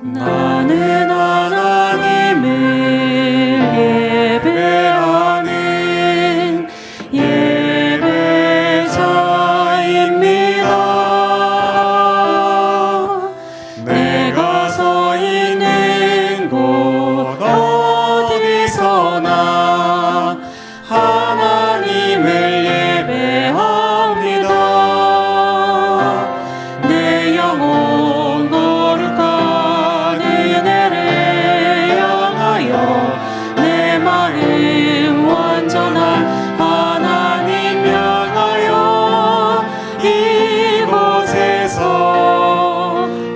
나는 하나님을 예배하는 예배자입니다. 내가 서 있는 곳 어디서나 하나님을 예배합니다. 내 영혼 거룩한 은혜를 향하여 내 마음 완전한 하나님 향하여 이곳에서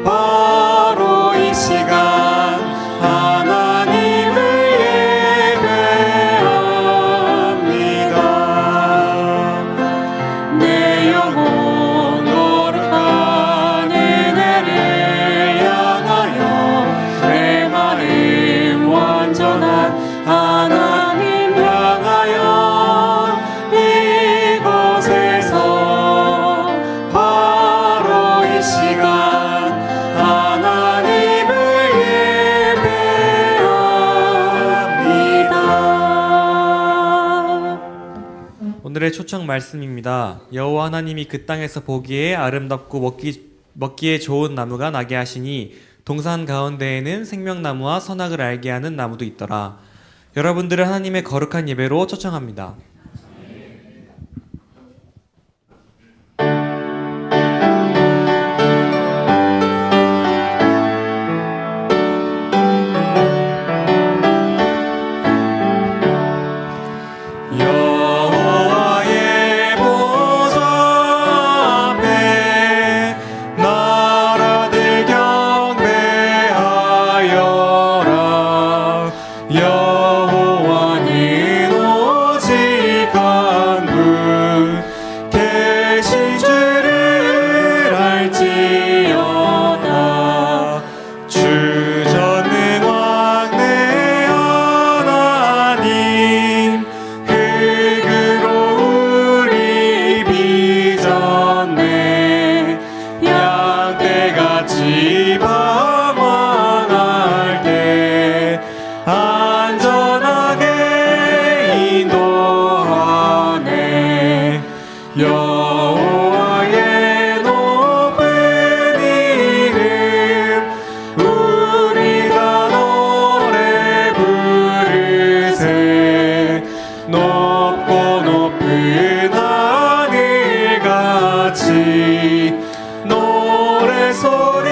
바로 이 시간 하나님을 예배합니다. 내 영혼 거룩한 은혜를 향하여 내 마음 완전한 하나님 향하여 이곳에서 바로 이 시간 하나님을 예배합니다. 오늘의 초청 말씀입니다. 여호와 하나님이 그 땅에서 보기에 아름답고 먹기에 좋은 나무가 나게 하시니 동산 가운데에는 생명나무와 선악을 알게 하는 나무도 있더라. 여러분들을 하나님의 거룩한 예배로 초청합니다. 여호와의 보좌 앞에 나라들 경배하여라. 여호와는 오직 한 분 계신 줄을 알지어다. 주전능왕 내 하나님 흙으로 우리 빚었네. 양떼같이 방황할 때 안전하게 인도하네. 여호와의 높은 이름 우리 다 노래 부르세. 높고 높은 하늘같이 노래소리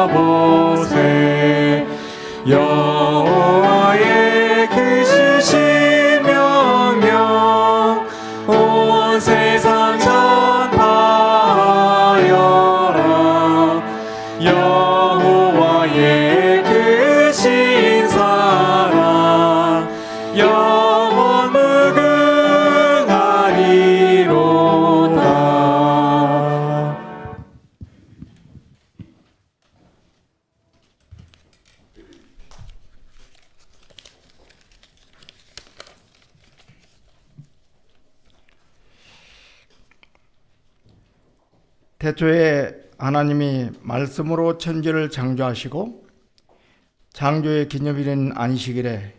높여보세. 여호와의 크신 명령 온 세상 전파하여라. 여호와의 크신 사랑 영원 무궁하리로다. 태초에 하나님이 말씀으로 천지를 창조하시고 창조의 기념일인 안식일에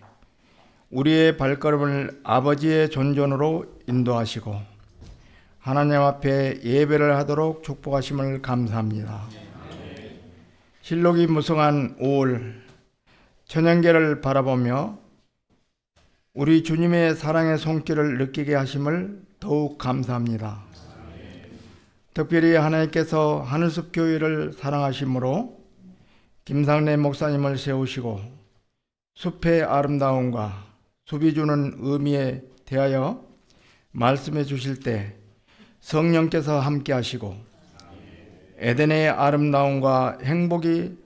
우리의 발걸음을 아버지의 존전으로 인도하시고 하나님 앞에 예배를 하도록 축복하심을 감사합니다. 실록이 무성한 5월 천연계를 바라보며 우리 주님의 사랑의 손길을 느끼게 하심을 더욱 감사합니다. 특별히 하나님께서 하늘숲 교회를 사랑하심으로 김상래 목사님을 세우시고 숲의 아름다움과 숲이 주는 의미에 대하여 말씀해 주실 때 성령께서 함께 하시고 에덴의 아름다움과 행복이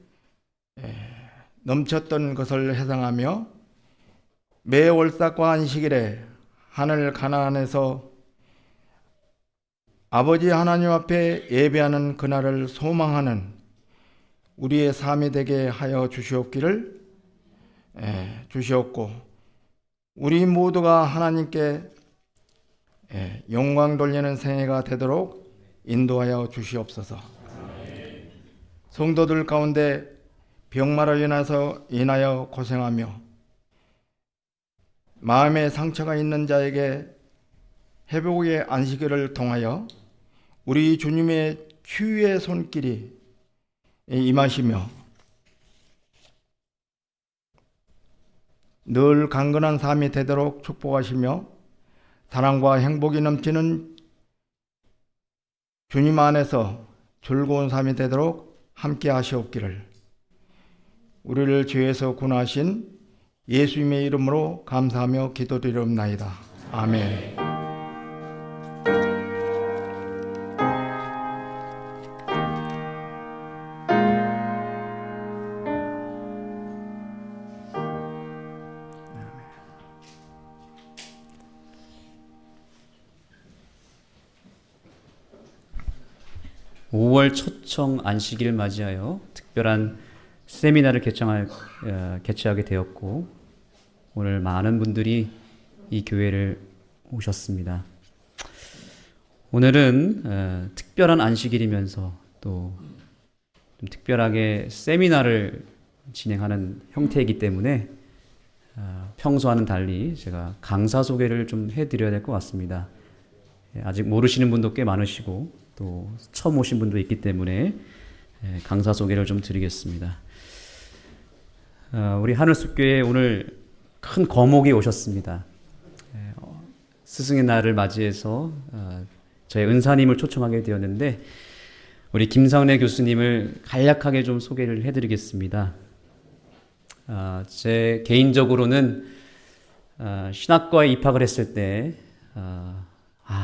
넘쳤던 것을 회상하며 매 월삭과 안식일에 하늘 가나안에서 아버지 하나님 앞에 예배하는 그날을 소망하는 우리의 삶이 되게 하여 주시옵기를 주시옵고 우리 모두가 하나님께 영광 돌리는 생애가 되도록 인도하여 주시옵소서. 성도들 가운데 병마로 인하여 고생하며 마음에 상처가 있는 자에게 회복의 안식일을 통하여 우리 주님의 치유의 손길이 임하시며 늘 강건한 삶이 되도록 축복하시며 사랑과 행복이 넘치는 주님 안에서 즐거운 삶이 되도록 함께 하시옵기를 우리를 죄에서 구원하신 예수님의 이름으로 감사하며 기도드리옵나이다. 아멘. 오 5월 초청 안식일을 맞이하여 특별한 세미나를 개최하게 되었고 오늘 많은 분들이 이 교회를 오셨습니다. 오늘은 특별한 안식일이면서 또 좀 특별하게 세미나를 진행하는 형태이기 때문에 평소와는 달리 제가 강사 소개를 좀 해드려야 될 것 같습니다. 아직 모르시는 분도 꽤 많으시고 또 처음 오신 분도 있기 때문에 강사 소개를 좀 드리겠습니다. 우리 하늘숲교회에 오늘 큰 거목이 오셨습니다. 스승의 날을 맞이해서 저희 은사님을 초청하게 되었는데 우리 김상래 교수님을 간략하게 좀 소개를 해드리겠습니다. 제 개인적으로는 신학과에 입학을 했을 때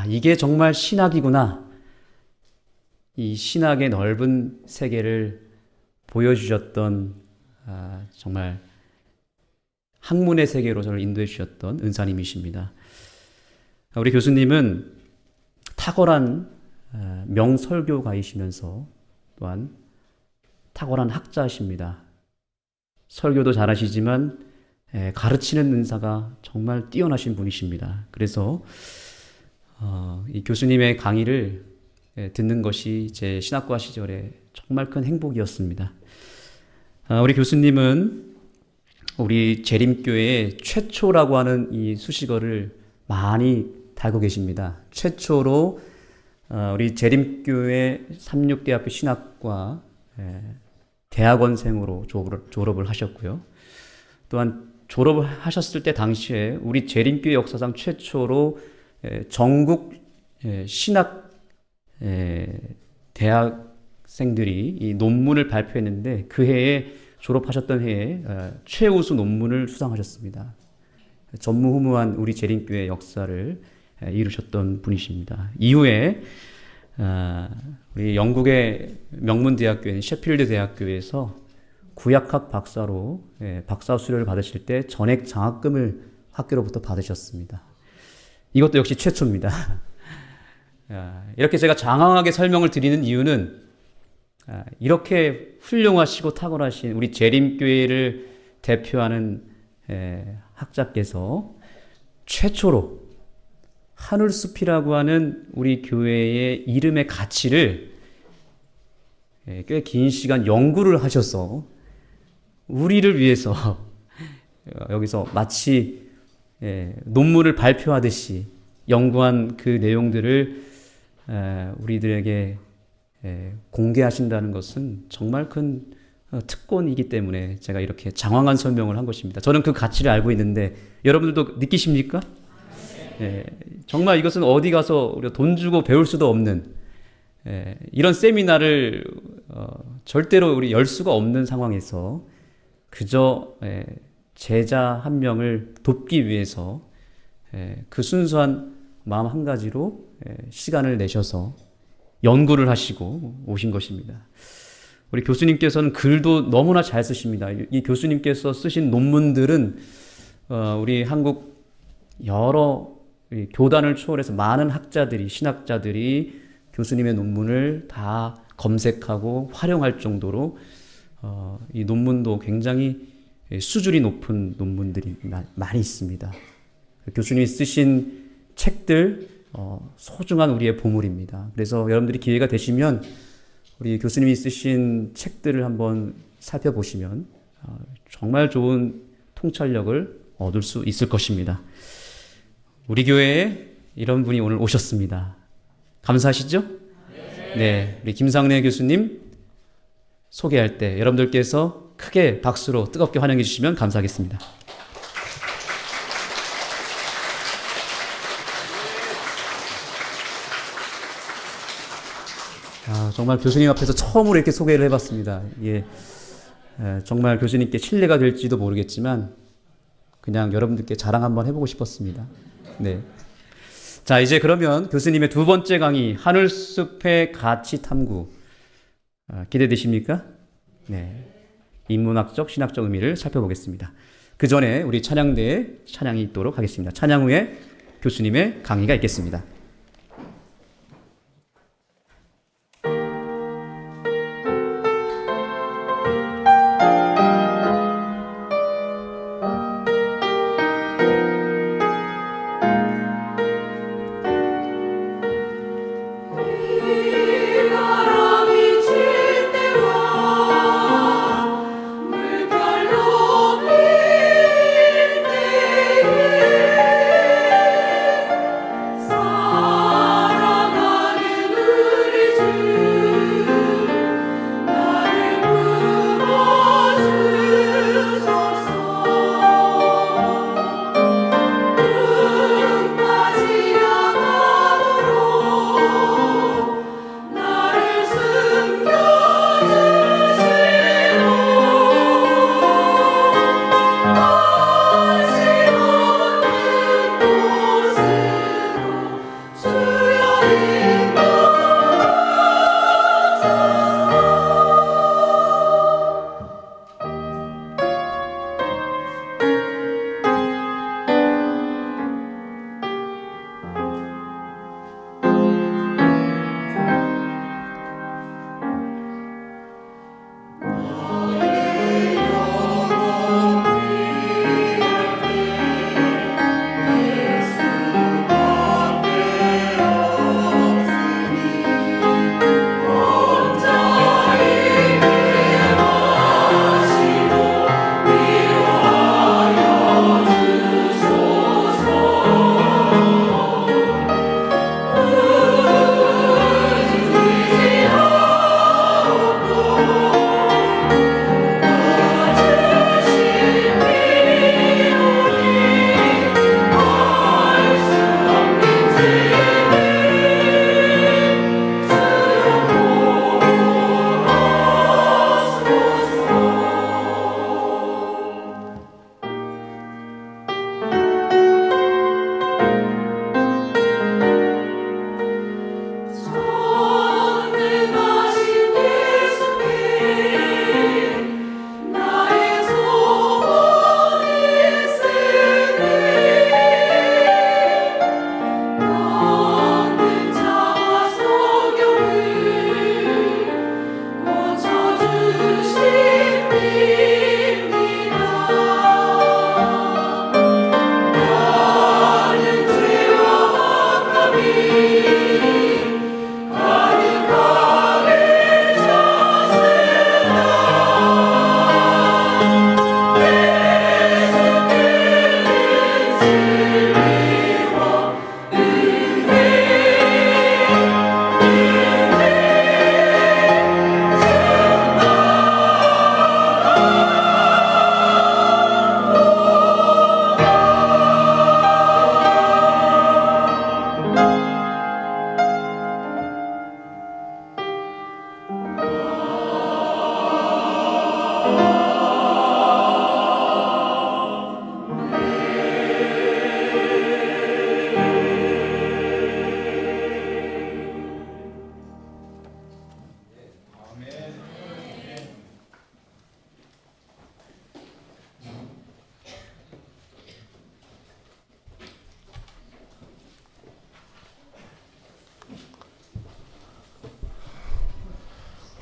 이게 정말 신학이구나. 이 신학의 넓은 세계를 보여주셨던 정말 학문의 세계로 저를 인도해 주셨던 은사님이십니다. 우리 교수님은 탁월한 명설교가이시면서 또한 탁월한 학자십니다. 설교도 잘하시지만 가르치는 은사가 정말 뛰어나신 분이십니다. 그래서 이 교수님의 강의를 듣는 것이 제 신학과 시절에 정말 큰 행복이었습니다. 우리 교수님은 우리 재림교회의 최초라고 하는 이 수식어를 많이 달고 계십니다. 최초로 우리 재림교회 삼육대학교 신학과 대학원생으로 졸업을 하셨고요. 또한 졸업을 하셨을 때 당시에 우리 재림교회 역사상 최초로 전국 신학 대학생들이 이 논문을 발표했는데 그 해에 졸업하셨던 해에 최우수 논문을 수상하셨습니다. 전무후무한 우리 재림교회 역사를 이루셨던 분이십니다. 이후에 우리 영국의 명문대학교인 셰필드 대학교에서 구약학 박사로 박사 수료를 받으실 때 전액 장학금을 학교로부터 받으셨습니다. 이것도 역시 최초입니다. 이렇게 제가 장황하게 설명을 드리는 이유는 이렇게 훌륭하시고 탁월하신 우리 재림교회를 대표하는 학자께서 최초로 하늘숲이라고 하는 우리 교회의 이름의 가치를 꽤 긴 시간 연구를 하셔서 우리를 위해서 여기서 마치 논문을 발표하듯이 연구한 그 내용들을 우리들에게 공개하신다는 것은 정말 큰 특권이기 때문에 제가 이렇게 장황한 설명을 한 것입니다. 저는 그 가치를 알고 있는데 여러분들도 느끼십니까? 정말 이것은 어디 가서 우리가 돈 주고 배울 수도 없는 이런 세미나를 절대로 우리 열 수가 없는 상황에서 그저 제자 한 명을 돕기 위해서 그 순수한 마음 한 가지로 시간을 내셔서 연구를 하시고 오신 것입니다. 우리 교수님께서는 글도 너무나 잘 쓰십니다. 이 교수님께서 쓰신 논문들은 우리 한국 여러 교단을 초월해서 많은 학자들이, 신학자들이 교수님의 논문을 다 검색하고 활용할 정도로 이 논문도 굉장히 수준이 높은 논문들이 많이 있습니다. 교수님이 쓰신 책들 소중한 우리의 보물입니다. 그래서 여러분들이 기회가 되시면 우리 교수님이 쓰신 책들을 한번 살펴보시면 정말 좋은 통찰력을 얻을 수 있을 것입니다. 우리 교회에 이런 분이 오늘 오셨습니다. 감사하시죠? 네, 우리 김상래 교수님 소개할 때 여러분들께서 크게 박수로 뜨겁게 환영해 주시면 감사하겠습니다. 정말 교수님 앞에서 처음으로 이렇게 소개를 해봤습니다. 이게 정말 교수님께 신뢰가 될지도 모르겠지만 그냥 여러분들께 자랑 한번 해보고 싶었습니다. 네. 자, 이제 그러면 교수님의 두 번째 강의 하늘숲의 가치 탐구 기대되십니까? 네. 인문학적, 신학적 의미를 살펴보겠습니다. 그 전에 우리 찬양대에 찬양이 있도록 하겠습니다. 찬양 후에 교수님의 강의가 있겠습니다.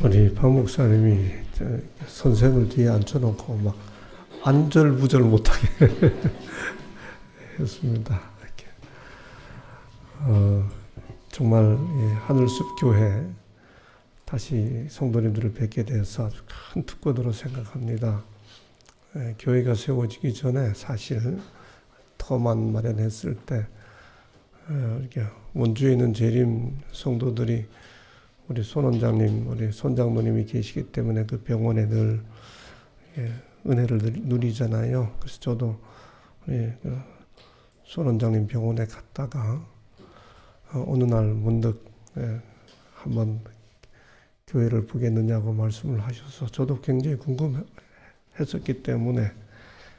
우리 박 목사님이 선생을 뒤에 앉혀놓고 막 안절부절 못하게 했습니다. 이렇게. 정말 하늘숲 교회 다시 성도님들을 뵙게 돼서 아주 큰 특권으로 생각합니다. 교회가 세워지기 전에 사실 터만 마련했을 때 이렇게 원주에 있는 재림 성도들이 우리 손 원장님, 우리 손장로님이 계시기 때문에 그 병원에 늘 은혜를 누리잖아요. 그래서 저도 우리 손 원장님 병원에 갔다가 어느 날 문득 한번 교회를 보겠느냐고 말씀을 하셔서 저도 굉장히 궁금했었기 때문에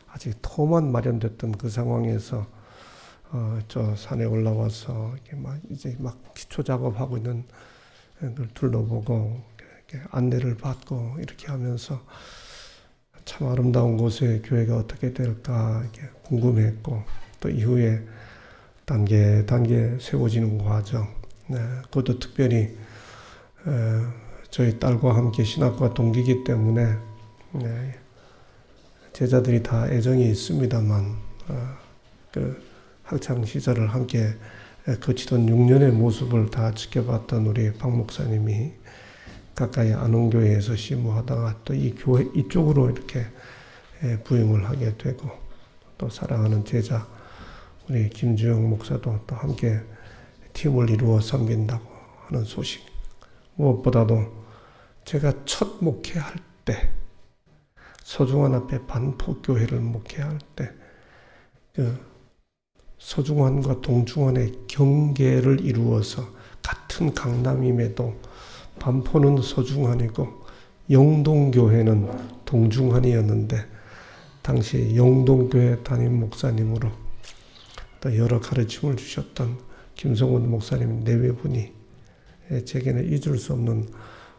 아직 터만 마련됐던 그 상황에서 저 산에 올라와서 이제 막 기초 작업하고 있는 걸 둘러보고 이렇게 안내를 받고 이렇게 하면서 참 아름다운 곳에 교회가 어떻게 될까 이렇게 궁금했고 또 이후에 단계 세워지는 과정, 그것도 특별히 저희 딸과 함께 신학과 동기이기 때문에 제자들이 다 애정이 있습니다만 그 학창 시절을 함께 거치던 6년의 모습을 다 지켜봤던 우리 박 목사님이 가까이 안원교회에서 심무하다가 또 이 교회 이쪽으로 이렇게 부임을 하게 되고 또 사랑하는 제자 우리 김주영 목사도 또 함께 팀을 이루어 섬긴다고 하는 소식, 무엇보다도 제가 첫 목회할 때 서중환 앞에 반포교회를 목회할 때 그 서중환과 동중환의 경계를 이루어서 같은 강남임에도 반포는 서중환이고 영동교회는 동중환이었는데 당시 영동교회 담임 목사님으로 또 여러 가르침을 주셨던 김성훈 목사님 내외분이 제게는 잊을 수 없는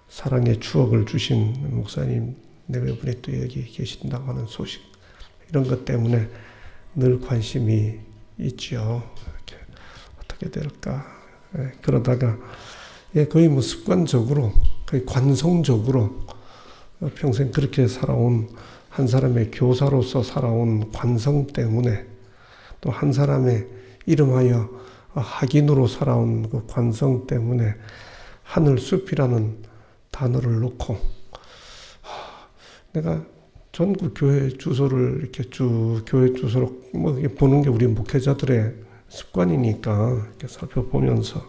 사랑의 추억을 주신 목사님 내외분이 또 여기 계신다고 하는 소식, 이런 것 때문에 늘 관심이 있죠. 어떻게 될까. 그러다가 거의 뭐 습관적으로, 거의 관성적으로 평생 그렇게 살아온 한 사람의 교사로서 살아온 관성 때문에 또 한 사람의 이름하여 학인으로 살아온 그 관성 때문에 하늘숲이라는 단어를 놓고 내가 전국 교회 주소를 이렇게 쭉 교회 주소로 뭐 보는 게 우리 목회자들의 습관이니까 이렇게 살펴보면서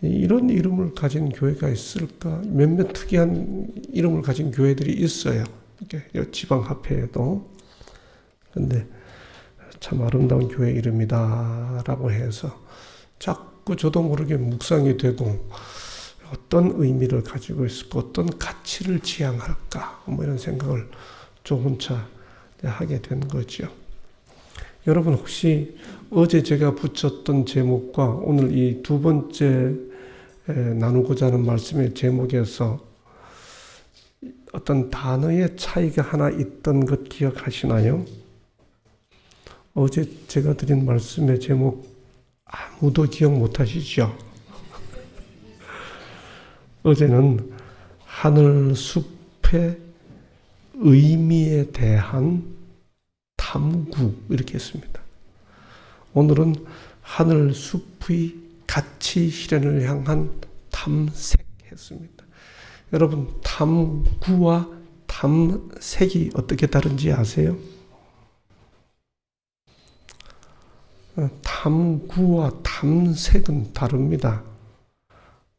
이런 이름을 가진 교회가 있을까? 몇몇 특이한 이름을 가진 교회들이 있어요. 이렇게 지방 합회에도. 그런데 참 아름다운 교회 이름이다라고 해서 자꾸 저도 모르게 묵상이 되고 어떤 의미를 가지고 있을까, 어떤 가치를 지향할까, 뭐 이런 생각을 저 혼자 하게 된 거죠. 여러분 혹시 어제 제가 붙였던 제목과 오늘 이 두 번째 나누고자 하는 말씀의 제목에서 어떤 단어의 차이가 하나 있던 것 기억하시나요? 어제 제가 드린 말씀의 제목 아무도 기억 못 하시죠? 어제는 하늘 숲의 의미에 대한 탐구 이렇게 했습니다. 오늘은 하늘 숲의 가치 실현을 향한 탐색했습니다. 여러분 탐구와 탐색이 어떻게 다른지 아세요? 탐구와 탐색은 다릅니다.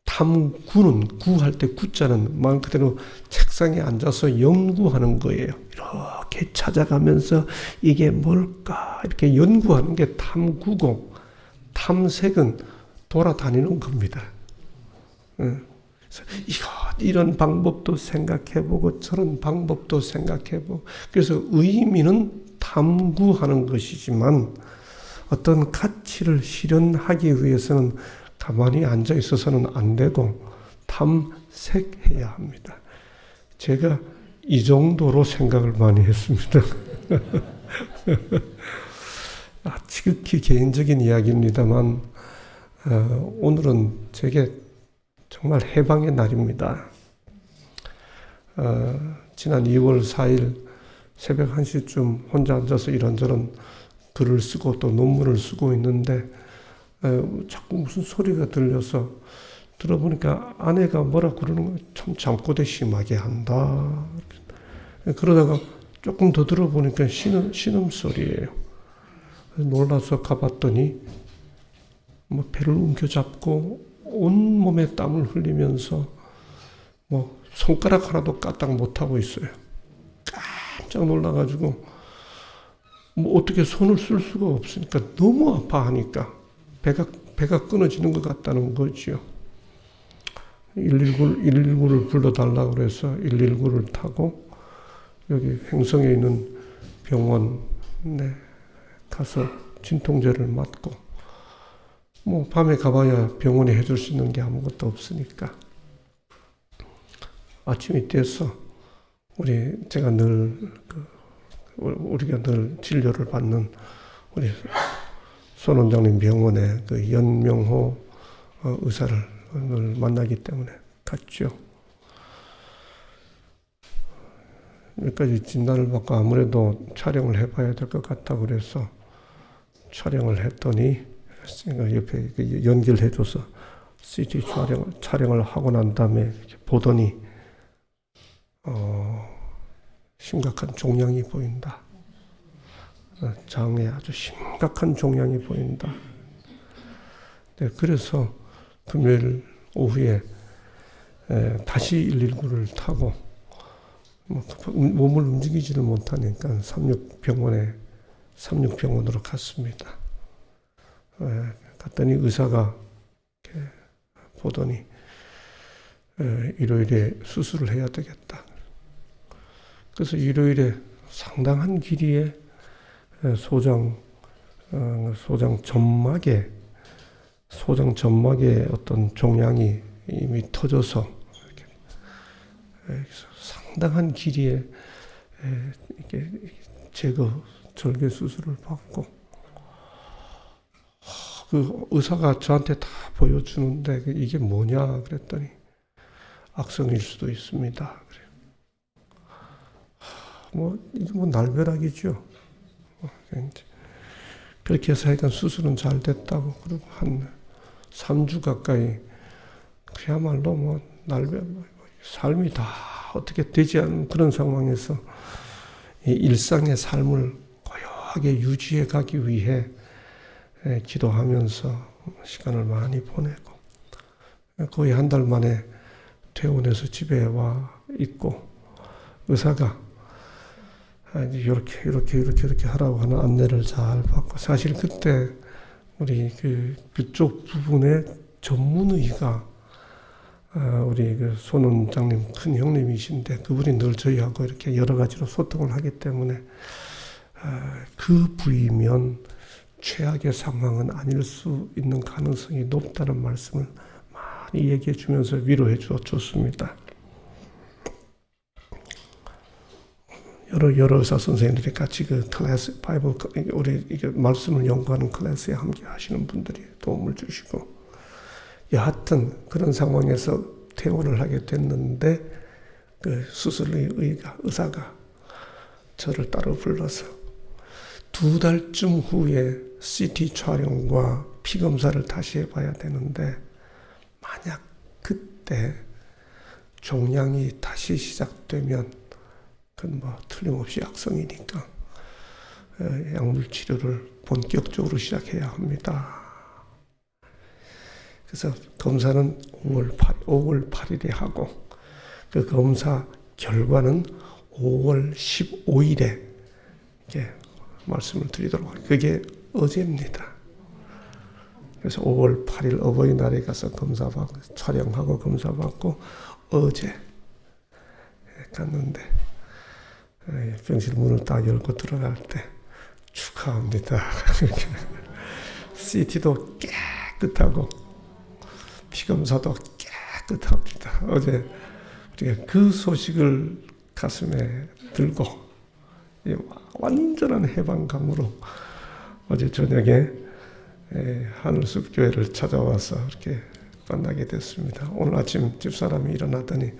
탐구는 구할 때 구자는 말 그대로 책상에 앉아서 연구하는 거예요. 이렇게 찾아가면서 이게 뭘까 이렇게 연구하는 게 탐구고 탐색은 돌아다니는 겁니다. 그래서 이런 방법도 생각해보고 저런 방법도 생각해보고 그래서 의미는 탐구하는 것이지만 어떤 가치를 실현하기 위해서는 가만히 앉아 있어서는 안 되고 탐색해야 합니다. 제가 이 정도로 생각을 많이 했습니다. 지극히 개인적인 이야기입니다만 오늘은 제게 정말 해방의 날입니다. 지난 2월 4일 새벽 1시쯤 혼자 앉아서 이런저런 글을 쓰고 또 논문을 쓰고 있는데 자꾸 무슨 소리가 들려서 들어보니까 아내가 뭐라 그러는 거예요. 참 잠꼬대 심하게 한다. 그러다가 조금 더 들어보니까 신음소리예요. 놀라서 가봤더니 뭐 배를 움켜잡고 온몸에 땀을 흘리면서 뭐 손가락 하나도 까딱 못하고 있어요. 깜짝 놀라가지고 뭐 어떻게 손을 쓸 수가 없으니까 너무 아파하니까 배가 끊어지는 것 같다는 거지요. 119를 불러달라고 그래서 119를 타고 여기 횡성에 있는 병원에 가서 진통제를 맞고 뭐 밤에 가봐야 병원에 해줄 수 있는 게 아무것도 없으니까 아침이 돼서 우리가 늘 진료를 받는 우리 손 원장님 병원에 그 연명호 의사를 늘 만나기 때문에 갔죠. 여기까지 진단을 받고 아무래도 촬영을 해봐야 될 것 같다고 그래서 촬영을 했더니 옆에 연결해줘서 CT 촬영을 하고 난 다음에 보더니 심각한 종양이 보인다. 장에 아주 심각한 종양이 보인다. 네, 그래서 금요일 오후에 다시 119를 타고 몸을 움직이지를 못하니까 삼육병원으로 갔습니다. 갔더니 의사가 보더니 일요일에 수술을 해야 되겠다. 그래서 일요일에 상당한 길이에 소장 점막에 어떤 종양이 이미 터져서 상당한 길이에 이렇게 절개 수술을 받고 그 의사가 저한테 다 보여주는데 이게 뭐냐 그랬더니 악성일 수도 있습니다. 이게 날벼락이죠. 그렇게 해서 하여간 수술은 잘 됐다고 그리고 한 3주 가까이 그야말로 삶이 다 어떻게 되지 않은 그런 상황에서 일상의 삶을 고요하게 유지해 가기 위해 기도하면서 시간을 많이 보내고 거의 한 달 만에 퇴원해서 집에 와 있고 의사가 이렇게 하라고 하는 안내를 잘 받고 사실 그때 우리 그쪽 부분의 전문의가 우리 손 원장님 큰 형님이신데 그분이 늘 저희하고 이렇게 여러 가지로 소통을 하기 때문에 그 부위면 최악의 상황은 아닐 수 있는 가능성이 높다는 말씀을 많이 얘기해 주면서 위로해 줬습니다. 여러 의사 선생님들이 같이 그 클래스 바이블 우리 이게 말씀을 연구하는 클래스에 함께 하시는 분들이 도움을 주시고 여하튼 그런 상황에서 퇴원을 하게 됐는데 그 의사가 저를 따로 불러서 2달쯤 후에 CT 촬영과 피 검사를 다시 해봐야 되는데 만약 그때 종양이 다시 시작되면 그건 틀림없이 악성이니까 약물 치료를 본격적으로 시작해야 합니다. 그래서 검사는 5월 8일에 하고 그 검사 결과는 5월 15일에 이렇게 말씀을 드리도록 하겠습니다. 그게 어제입니다. 그래서 5월 8일 어버이날에 가서 촬영하고 검사받고 어제 갔는데 병실 문을 딱 열고 들어갈 때 축하합니다. CT도 깨끗하고 피검사도 깨끗합니다. 어제 우리가 그 소식을 가슴에 들고 완전한 해방감으로 어제 저녁에 하늘숲 교회를 찾아와서 이렇게 만나게 됐습니다. 오늘 아침 집사람이 일어나더니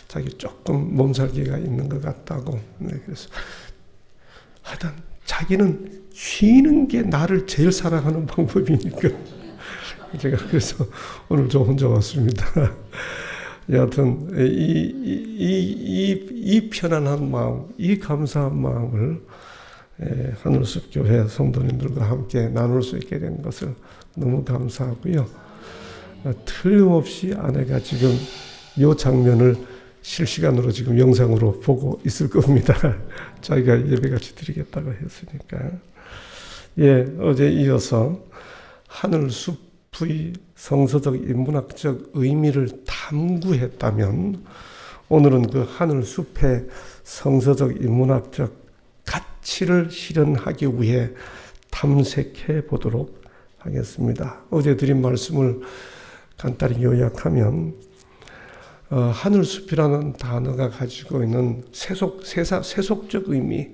자기 조금 몸살기가 있는 것 같다고. 그래서 하여튼 자기는 쉬는 게 나를 제일 사랑하는 방법이니까 제가 그래서 오늘 저 혼자 왔습니다. 여하튼 이 편안한 마음, 이 감사한 마음을 하늘숲교회 성도님들과 함께 나눌 수 있게 된 것을 너무 감사하고요. 틀림없이 아내가 지금 이 장면을 실시간으로 지금 영상으로 보고 있을 겁니다. 자기가 예배같이 드리겠다고 했으니까. 어제 이어서 하늘숲의 성서적 인문학적 의미를 탐구했다면 오늘은 그 하늘숲의 성서적 인문학적 가치를 실현하기 위해 탐색해 보도록 하겠습니다. 어제 드린 말씀을 간단히 요약하면 하늘숲이라는 단어가 가지고 있는 세속적 의미,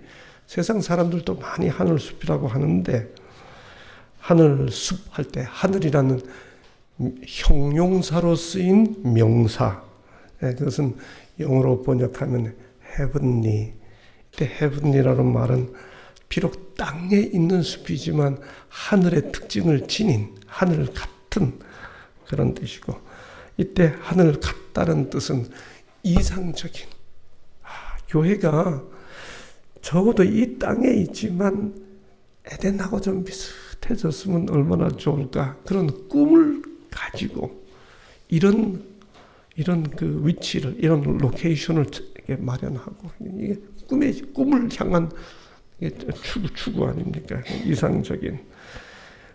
세상 사람들도 많이 하늘숲이라고 하는데 하늘숲 할 때 하늘이라는 형용사로 쓰인 명사, 그것은 영어로 번역하면 heavenly. 이때 heavenly라는 말은 비록 땅에 있는 숲이지만 하늘의 특징을 지닌 하늘 같은 그런 뜻이고, 이때 하늘 같다는 뜻은 이상적인, 교회가 적어도 이 땅에 있지만 에덴하고 좀 비슷해졌으면 얼마나 좋을까, 그런 꿈을 가지고 이런 그 위치를, 이런 로케이션을 마련하고, 이게 꿈을 향한 추구 아닙니까? 이상적인.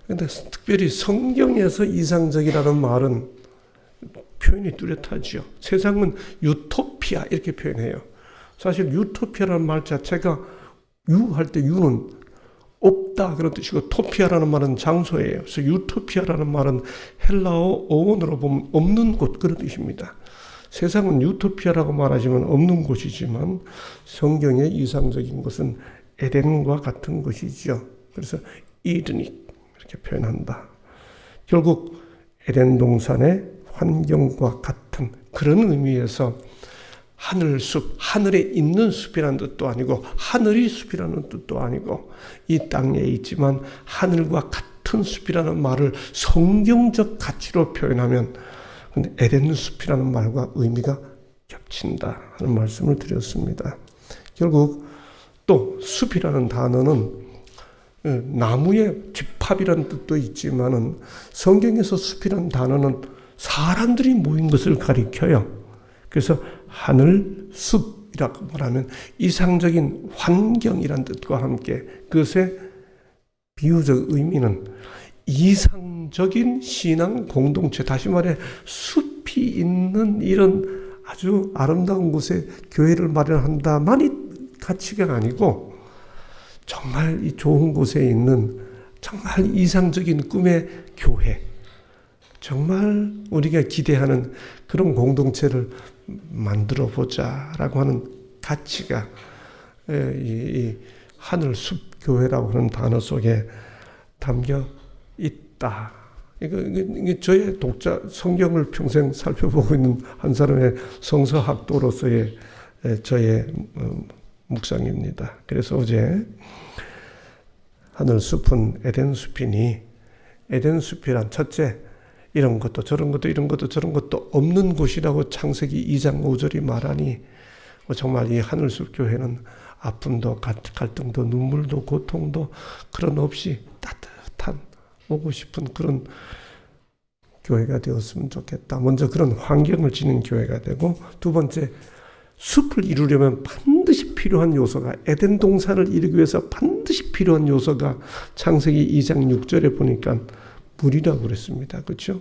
근데 특별히 성경에서 이상적이라는 말은 표현이 뚜렷하죠. 세상은 유토피아 이렇게 표현해요. 사실 유토피아라는 말 자체가 유할 때 유는 없다 그런 뜻이고, 토피아라는 말은 장소예요. 그래서 유토피아라는 말은 헬라어 어원으로 보면 없는 곳 그런 뜻입니다. 세상은 유토피아라고 말하지만 없는 곳이지만 성경의 이상적인 것은 에덴과 같은 것이죠. 그래서 이드닉 이렇게 표현한다. 결국 에덴 동산의 환경과 같은 그런 의미에서 하늘숲, 하늘에 있는 숲이라는 뜻도 아니고 하늘이 숲이라는 뜻도 아니고 이 땅에 있지만 하늘과 같은 숲이라는 말을 성경적 가치로 표현하면 근데 에덴 숲이라는 말과 의미가 겹친다 하는 말씀을 드렸습니다. 결국 또 숲이라는 단어는 나무의 집합이라는 뜻도 있지만은 성경에서 숲이라는 단어는 사람들이 모인 것을 가리켜요. 그래서 하늘 숲이라고 말하면 이상적인 환경이라는 뜻과 함께 그것의 비유적 의미는 이상적인 신앙 공동체, 다시 말해 숲이 있는 이런 아주 아름다운 곳에 교회를 마련한다만이 가치가 아니고 정말 이 좋은 곳에 있는 정말 이상적인 꿈의 교회, 정말 우리가 기대하는 그런 공동체를 만들어 보자라고 하는 가치가 이 하늘숲 교회라고 하는 단어 속에 담겨 있다. 이게 저의 독자, 성경을 평생 살펴보고 있는 한 사람의 성서학도로서의 저의 묵상입니다. 그래서 어제 하늘숲은 에덴숲이니 에덴숲이란 첫째 이런 것도 저런 것도 이런 것도 저런 것도 없는 곳이라고 창세기 2장 5절이 말하니 정말 이 하늘숲 교회는 아픔도 갈등도 눈물도 고통도 그런 없이 따뜻한 오고 싶은 그런 교회가 되었으면 좋겠다. 먼저 그런 환경을 지닌 교회가 되고, 두 번째 숲을 이루려면 반드시 필요한 요소가, 에덴 동산을 이루기 위해서 반드시 필요한 요소가 창세기 2장 6절에 보니까 물이라고 그랬습니다. 그렇죠?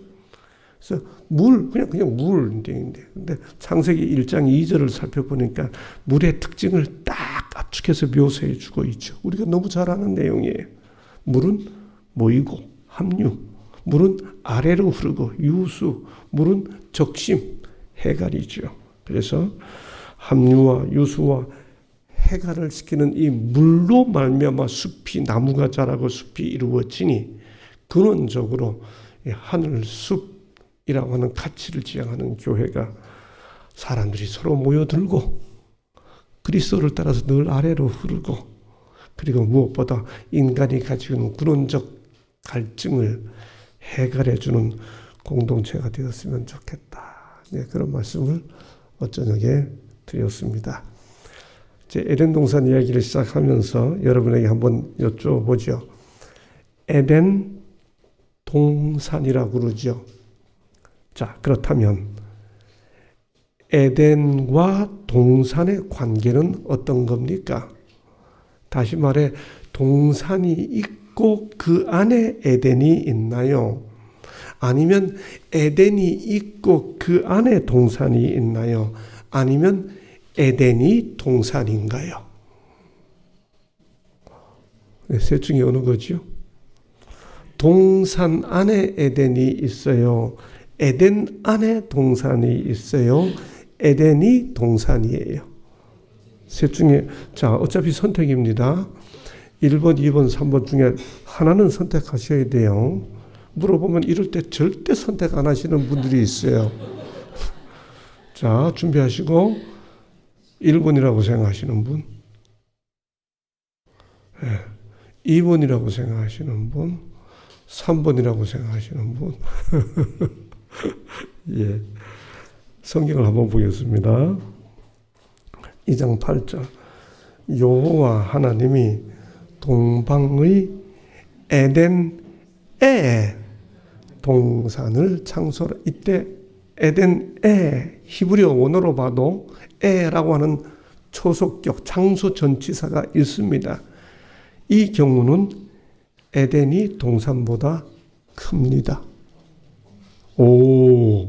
그래서 그냥 물인데, 근데 창세기 1장 2절을 살펴보니까 물의 특징을 딱 압축해서 묘사해 주고 있죠. 우리가 너무 잘 아는 내용이에요. 물은 모이고 합류, 물은 아래로 흐르고 유수, 물은 적심, 해갈이죠. 그래서 합류와 유수와 해갈을 시키는 이 물로 말미암아 숲이, 나무가 자라고 숲이 이루어지니 근원적으로 하늘숲이라고 하는 가치를 지향하는 교회가 사람들이 서로 모여들고 그리스도를 따라서 늘 아래로 흐르고, 그리고 무엇보다 인간이 가지고 있는 근원적 갈증을 해결해주는 공동체가 되었으면 좋겠다. 네, 그런 말씀을 저녁에 드렸습니다. 이제 에덴 동산 이야기를 시작하면서 여러분에게 한번 여쭤보죠. 에덴 동산이라고 그러죠. 자, 그렇다면 에덴과 동산의 관계는 어떤 겁니까? 다시 말해 동산이 있고 그 안에 에덴이 있나요? 아니면 에덴이 있고 그 안에 동산이 있나요? 아니면 에덴이 동산인가요? 셋 중에 어느 거죠? 동산 안에 에덴이 있어요. 에덴 안에 동산이 있어요. 에덴이 동산이에요. 셋 중에 자 어차피 선택입니다. 1번, 2번, 3번 중에 하나는 선택하셔야 돼요. 물어보면 이럴 때 절대 선택 안 하시는 분들이 있어요. 자, 준비하시고 1번이라고 생각하시는 분, 2번이라고 생각하시는 분, 3번이라고 생각하시는 분. 예. 성경을 한번 보겠습니다. 2장 8절. 여호와 하나님이 동방의 에덴에 동산을 창조하라. 이때 에덴에 히브리어 원어로 봐도 에라고 하는 초속격 장수 전치사가 있습니다. 이 경우는 에덴이 동산보다 큽니다. 오,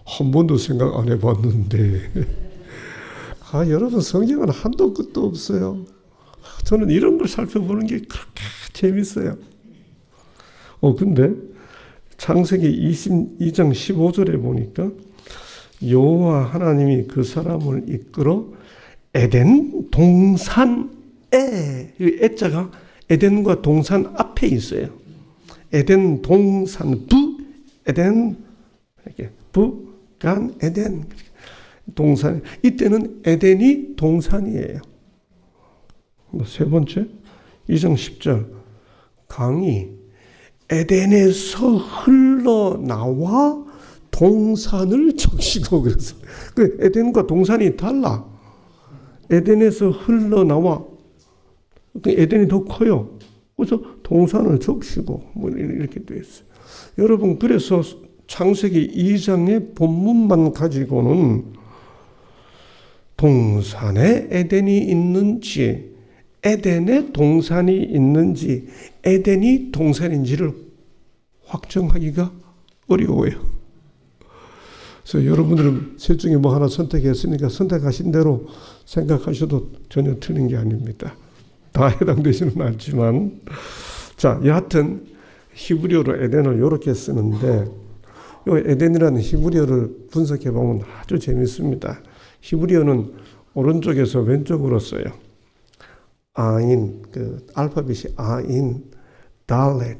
한 번도 생각 안 해봤는데. 여러분 성경은 한도 끝도 없어요. 저는 이런 걸 살펴보는 게 그렇게 재밌어요. 근데 창세기 22장 15절에 보니까 여호와 하나님이 그 사람을 이끌어 에덴 동산에, 이 애자가 에덴과 동산 앞에 있어요. 에덴 동산 에덴 이렇게 간 에덴 동산. 이때는 에덴이 동산이에요. 세 번째 2장 10절 강이 에덴에서 흘러나와 동산을 적시고 그래서 그 에덴과 동산이 달라. 에덴에서 흘러나와 에덴이 더 커요. 그래서 동산을 적시고 뭐 이렇게 돼 있어요. 여러분 그래서 창세기 2장의 본문만 가지고는 동산에 에덴이 있는지 에덴에 동산이 있는지 에덴이 동산인지를 확정하기가 어려워요. 그래서 여러분들은 셋 중에 뭐 하나 선택했으니까 선택하신 대로 생각하셔도 전혀 틀린 게 아닙니다. 다 해당되지는 않지만 자 여하튼 히브리어로 에덴을 이렇게 쓰는데 이 에덴이라는 히브리어를 분석해 보면 아주 재밌습니다. 히브리어는 오른쪽에서 왼쪽으로 써요. 아인, 그 알파벳이 아인, 달렛,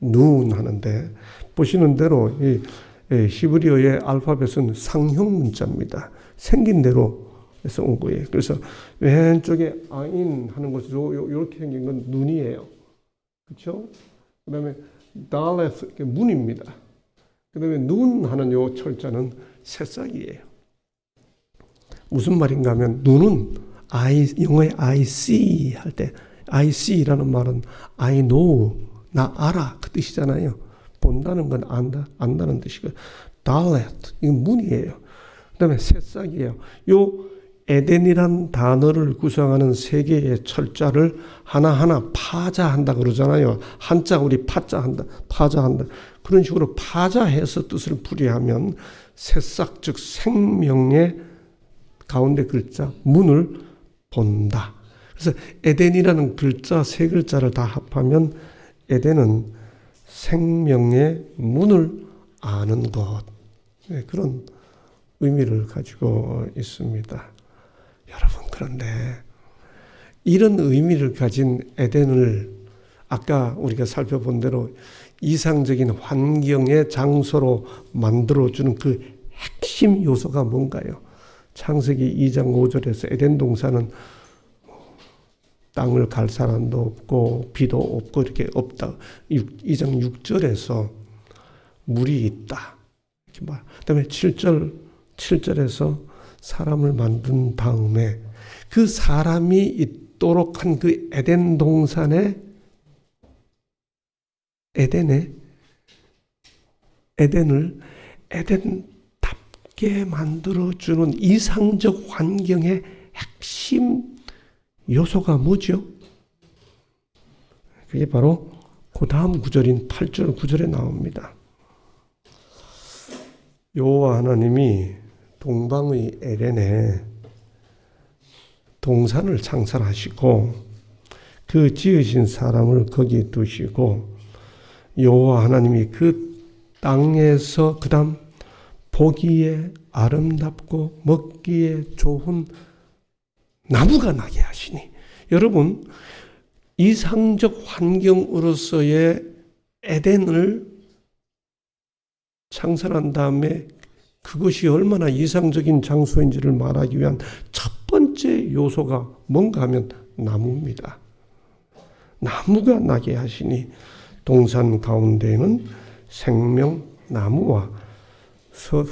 눈 하는데 보시는 대로 이 히브리어의 알파벳은 상형 문자입니다. 생긴 대로 해서 온 거예요. 그래서 왼쪽에 아인 하는 것이 이렇게 생긴 건 눈이에요. 그렇죠? 그 다음에 달렛, 문입니다. 그 다음에 눈 하는 요 철자는 새싹이에요. 무슨 말인가 하면 눈은 영어의 I see 할 때 I see라는 말은 I know, 나 알아 그 뜻이잖아요. 본다는 건 안다는 뜻이고 달렛, 이건 문이에요. 그 다음에 새싹이에요. 요 에덴이란 단어를 구성하는 세 개의 철자를 하나하나 파자한다 그러잖아요. 한자 우리 파자한다, 파자한다. 그런 식으로 파자해서 뜻을 풀이하면 새싹 즉 생명의 가운데 글자 문을 본다. 그래서 에덴이라는 글자 세 글자를 다 합하면 에덴은 생명의 문을 아는 것. 네, 그런 의미를 가지고 있습니다. 여러분 그런데 이런 의미를 가진 에덴을 아까 우리가 살펴본 대로 이상적인 환경의 장소로 만들어주는 그 핵심 요소가 뭔가요? 창세기 2장 5절에서 에덴 동산은 땅을 갈 사람도 없고 비도 없고 이렇게 없다. 2장 6절에서 물이 있다. 이렇게 말. 그다음에 7절에서 사람을 만든 다음에 그 사람이 있도록 한 그 에덴 동산에 에덴을 에덴답게 만들어주는 이상적 환경의 핵심 요소가 뭐죠? 그게 바로 그 다음 구절인 8절 9절에 나옵니다. 여호와 하나님이 동방의 에덴에 동산을 창설하시고 그 지으신 사람을 거기 두시고 여호와 하나님이 그 땅에서 그 다음 보기에 아름답고 먹기에 좋은 나무가 나게 하시니, 여러분 이상적 환경으로서의 에덴을 창설한 다음에 그것이 얼마나 이상적인 장소인지를 말하기 위한 첫 번째 요소가 뭔가 하면 나무입니다. 나무가 나게 하시니 동산 가운데에는 생명나무와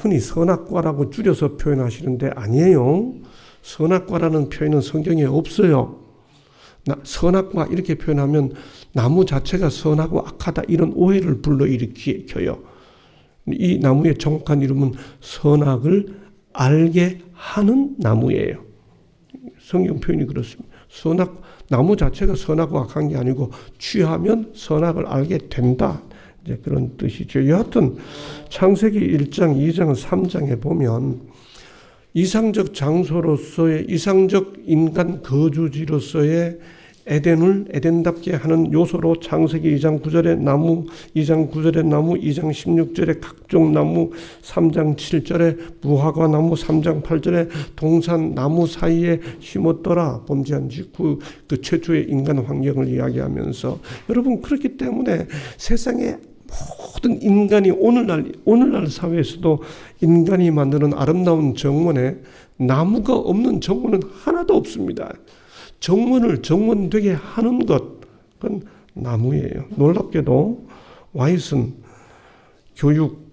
흔히 선악과라고 줄여서 표현하시는데 아니에요. 선악과라는 표현은 성경에 없어요. 선악과 이렇게 표현하면 나무 자체가 선하고 악하다 이런 오해를 불러일으켜요. 이 나무의 정확한 이름은 선악을 알게 하는 나무예요. 성경 표현이 그렇습니다. 나무 자체가 선하고 악한 게 아니고 취하면 선악을 알게 된다. 이제 그런 뜻이죠. 여하튼 창세기 1장, 2장, 3장에 보면 이상적 장소로서의 이상적 인간 거주지로서의 에덴을 에덴답게 하는 요소로 창세기 2장 9절에 나무, 2장 9절에 나무, 2장 16절에 각종 나무, 3장 7절에 무화과 나무, 3장 8절에 동산 나무 사이에 심었더라. 범죄한 직후 그 최초의 인간 환경을 이야기하면서, 여러분 그렇기 때문에 세상에 모든 인간이 오늘날 사회에서도 인간이 만드는 아름다운 정원에 나무가 없는 정원은 하나도 없습니다. 정원을 정원되게 하는 것, 그건 나무예요. 놀랍게도 와이슨 교육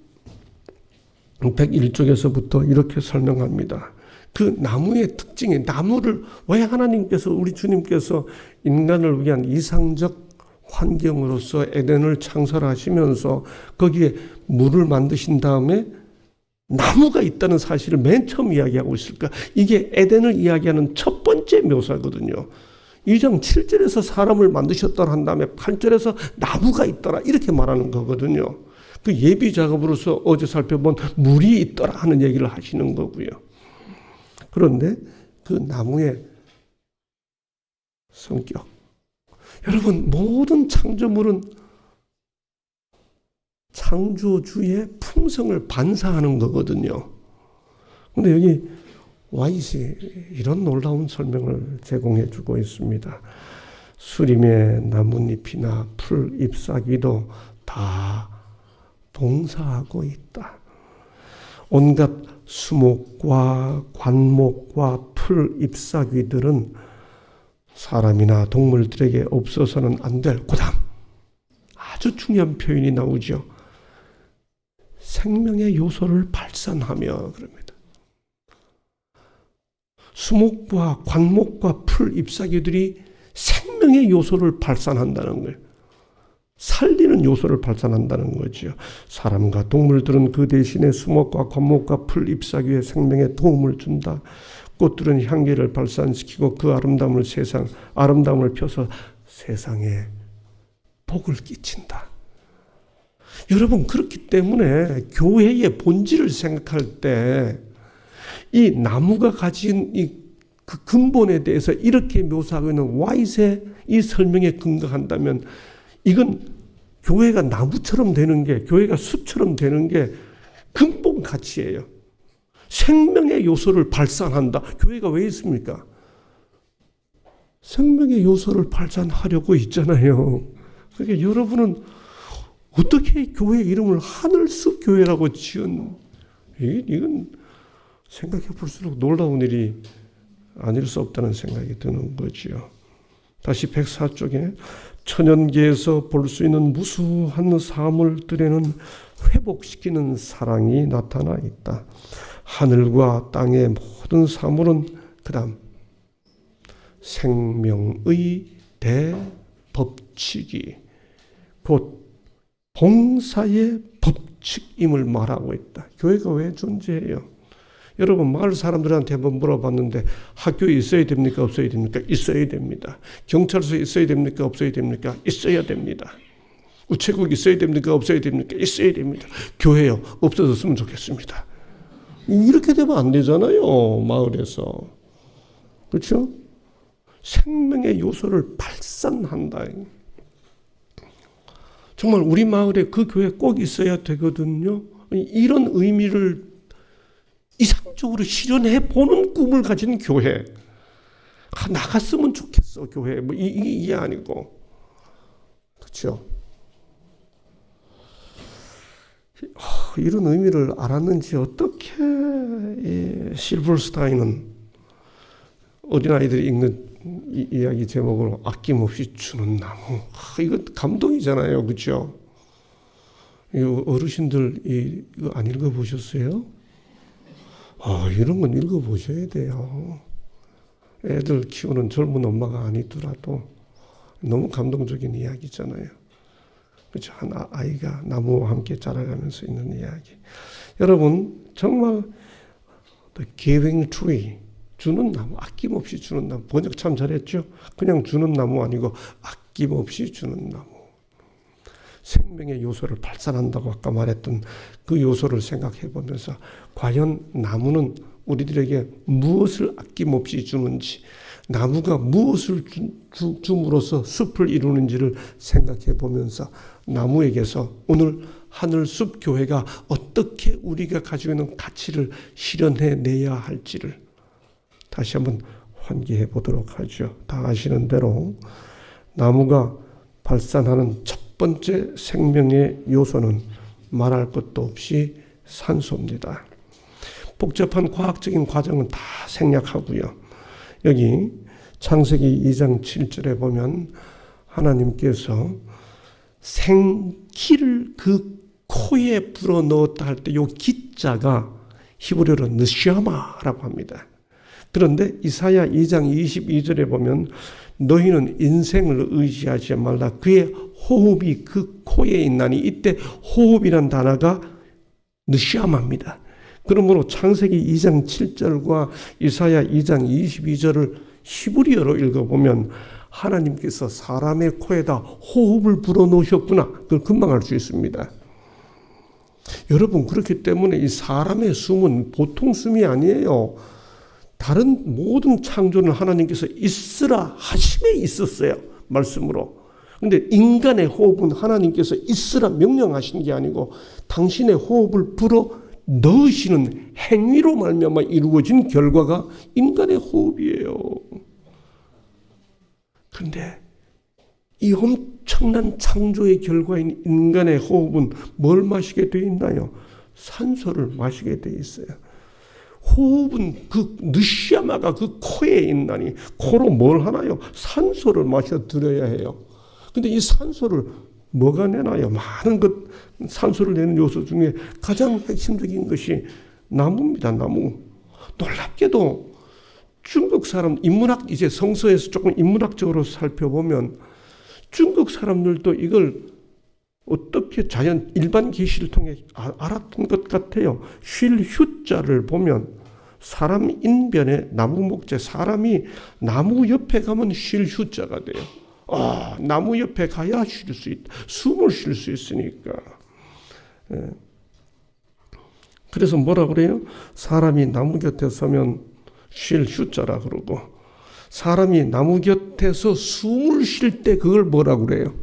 101쪽에서부터 이렇게 설명합니다. 그 나무의 특징이, 나무를 왜 하나님께서, 우리 주님께서 인간을 위한 이상적 환경으로서 에덴을 창설하시면서 거기에 물을 만드신 다음에 나무가 있다는 사실을 맨 처음 이야기하고 있을까? 이게 에덴을 이야기하는 첫 번째 묘사거든요. 2장 7절에서 사람을 만드셨더라 한 다음에 8절에서 나무가 있더라 이렇게 말하는 거거든요. 그 예비 작업으로서 어제 살펴본 물이 있더라 하는 얘기를 하시는 거고요. 그런데 그 나무의 성격, 여러분 모든 창조물은 창조주의 품성을 반사하는 거거든요. 근데 여기 와이시 이런 놀라운 설명을 제공해 주고 있습니다. 수림의 나뭇잎이나 풀 잎사귀도 다 동사하고 있다. 온갖 수목과 관목과 풀 잎사귀들은 사람이나 동물들에게 없어서는 안 될, 그다음 아주 중요한 표현이 나오죠. 생명의 요소를 발산하며 그럽니다. 수목과 관목과 풀 잎사귀들이 생명의 요소를 발산한다는 거예요. 살리는 요소를 발산한다는 거죠. 사람과 동물들은 그 대신에 수목과 관목과 풀 잎사귀의 생명에 도움을 준다. 꽃들은 향기를 발산시키고 그 아름다움을 펴서 세상에 복을 끼친다. 여러분 그렇기 때문에 교회의 본질을 생각할 때 이 나무가 가진 그 근본에 대해서 이렇게 묘사하고 있는 와이트의 이 설명에 근거한다면 이건 교회가 나무처럼 되는 게, 교회가 숲처럼 되는 게 근본 가치예요. 생명의 요소를 발산한다. 교회가 왜 있습니까? 생명의 요소를 발산하려고 있잖아요. 그러니까 여러분은 어떻게 교회 이름을 하늘숲 교회라고 지은, 이건 생각해 볼수록 놀라운 일이 아닐 수 없다는 생각이 드는 거죠. 다시 104쪽에 천연계에서 볼 수 있는 무수한 사물들에는 회복시키는 사랑이 나타나 있다. 하늘과 땅의 모든 사물은 그다음 생명의 대법칙이 곧 봉사의 법칙임을 말하고 있다. 교회가 왜 존재해요? 여러분 마을 사람들한테 한번 물어봤는데 학교에 있어야 됩니까? 없어야 됩니까? 있어야 됩니다. 경찰서에 있어야 됩니까? 없어야 됩니까? 있어야 됩니다. 우체국 있어야 됩니까? 없어야 됩니까? 있어야 됩니다. 교회요? 없어졌으면 좋겠습니다. 이렇게 되면 안 되잖아요. 마을에서. 그렇죠? 생명의 요소를 발산한다. 정말 우리 마을에 그 교회 꼭 있어야 되거든요. 이런 의미를 이상적으로 실현해 보는 꿈을 가진 교회. 나갔으면 좋겠어, 교회. 뭐 이게 아니고. 그렇죠? 이런 의미를 알았는지 어떻게 실버스타인은 어린아이들이 읽는 이야기 제목으로 아낌없이 주는 나무. 이거 감동이잖아요. 그렇죠? 어르신들 이거 안 읽어보셨어요? 이런 건 읽어보셔야 돼요. 애들 키우는 젊은 엄마가 아니더라도 너무 감동적인 이야기잖아요. 그렇죠? 한 아이가 나무와 함께 자라가면서 있는 이야기. 여러분 정말 The Giving Tree, 주는 나무, 아낌없이 주는 나무. 번역 참 잘했죠? 그냥 주는 나무 아니고 아낌없이 주는 나무. 생명의 요소를 발산한다고 아까 말했던 그 요소를 생각해 보면서 과연 나무는 우리들에게 무엇을 아낌없이 주는지, 나무가 무엇을 줌으로써 숲을 이루는지를 생각해 보면서 나무에게서 오늘 하늘숲 교회가 어떻게 우리가 가지고 있는 가치를 실현해 내야 할지를 다시 한번 환기해 보도록 하죠. 다 아시는 대로 나무가 발산하는 첫 번째 생명의 요소는 말할 것도 없이 산소입니다. 복잡한 과학적인 과정은 다 생략하고요. 여기 창세기 2장 7절에 보면 하나님께서 생기를 그 코에 불어넣었다 할 때 이 기자가 히브리어로 느샤마라고 합니다. 그런데 이사야 2장 22절에 보면 너희는 인생을 의지하지 말라. 그의 호흡이 그 코에 있나니 이때 호흡이란 단어가 느샤마입니다. 그러므로 창세기 2장 7절과 이사야 2장 22절을 히브리어로 읽어보면 하나님께서 사람의 코에다 호흡을 불어넣으셨구나. 그걸 금방 알 수 있습니다. 여러분 그렇기 때문에 이 사람의 숨은 보통 숨이 아니에요. 다른 모든 창조는 하나님께서 있으라 하심에 있었어요. 말씀으로. 근데 인간의 호흡은 하나님께서 있으라 명령하신 게 아니고 당신의 호흡을 불어 넣으시는 행위로 말미암아 이루어진 결과가 인간의 호흡이에요. 그런데 이 엄청난 창조의 결과인 인간의 호흡은 뭘 마시게 돼 있나요? 산소를 마시게 돼 있어요. 호흡은 그 느시아마가 그 코에 있나니 코로 뭘 하나요? 산소를 마셔드려야 해요. 근데 이 산소를 뭐가 내나요? 많은 것 산소를 내는 요소 중에 가장 핵심적인 것이 나무입니다. 나무. 놀랍게도 중국 사람 인문학 이제 성서에서 조금 인문학적으로 살펴보면 중국 사람들도 이걸 어떻게 자연 일반 계시를 통해 알았던 것 같아요. 쉴 휴자를 보면 사람 인변에 나무 목재, 사람이 나무 옆에 가면 쉴 휴자가 돼요. 나무 옆에 가야 쉴 수 있다. 숨을 쉴 수 있으니까. 그래서 뭐라 그래요? 사람이 나무 곁에 서면 쉴 휴자라 그러고 사람이 나무 곁에서 숨을 쉴 때 그걸 뭐라 그래요?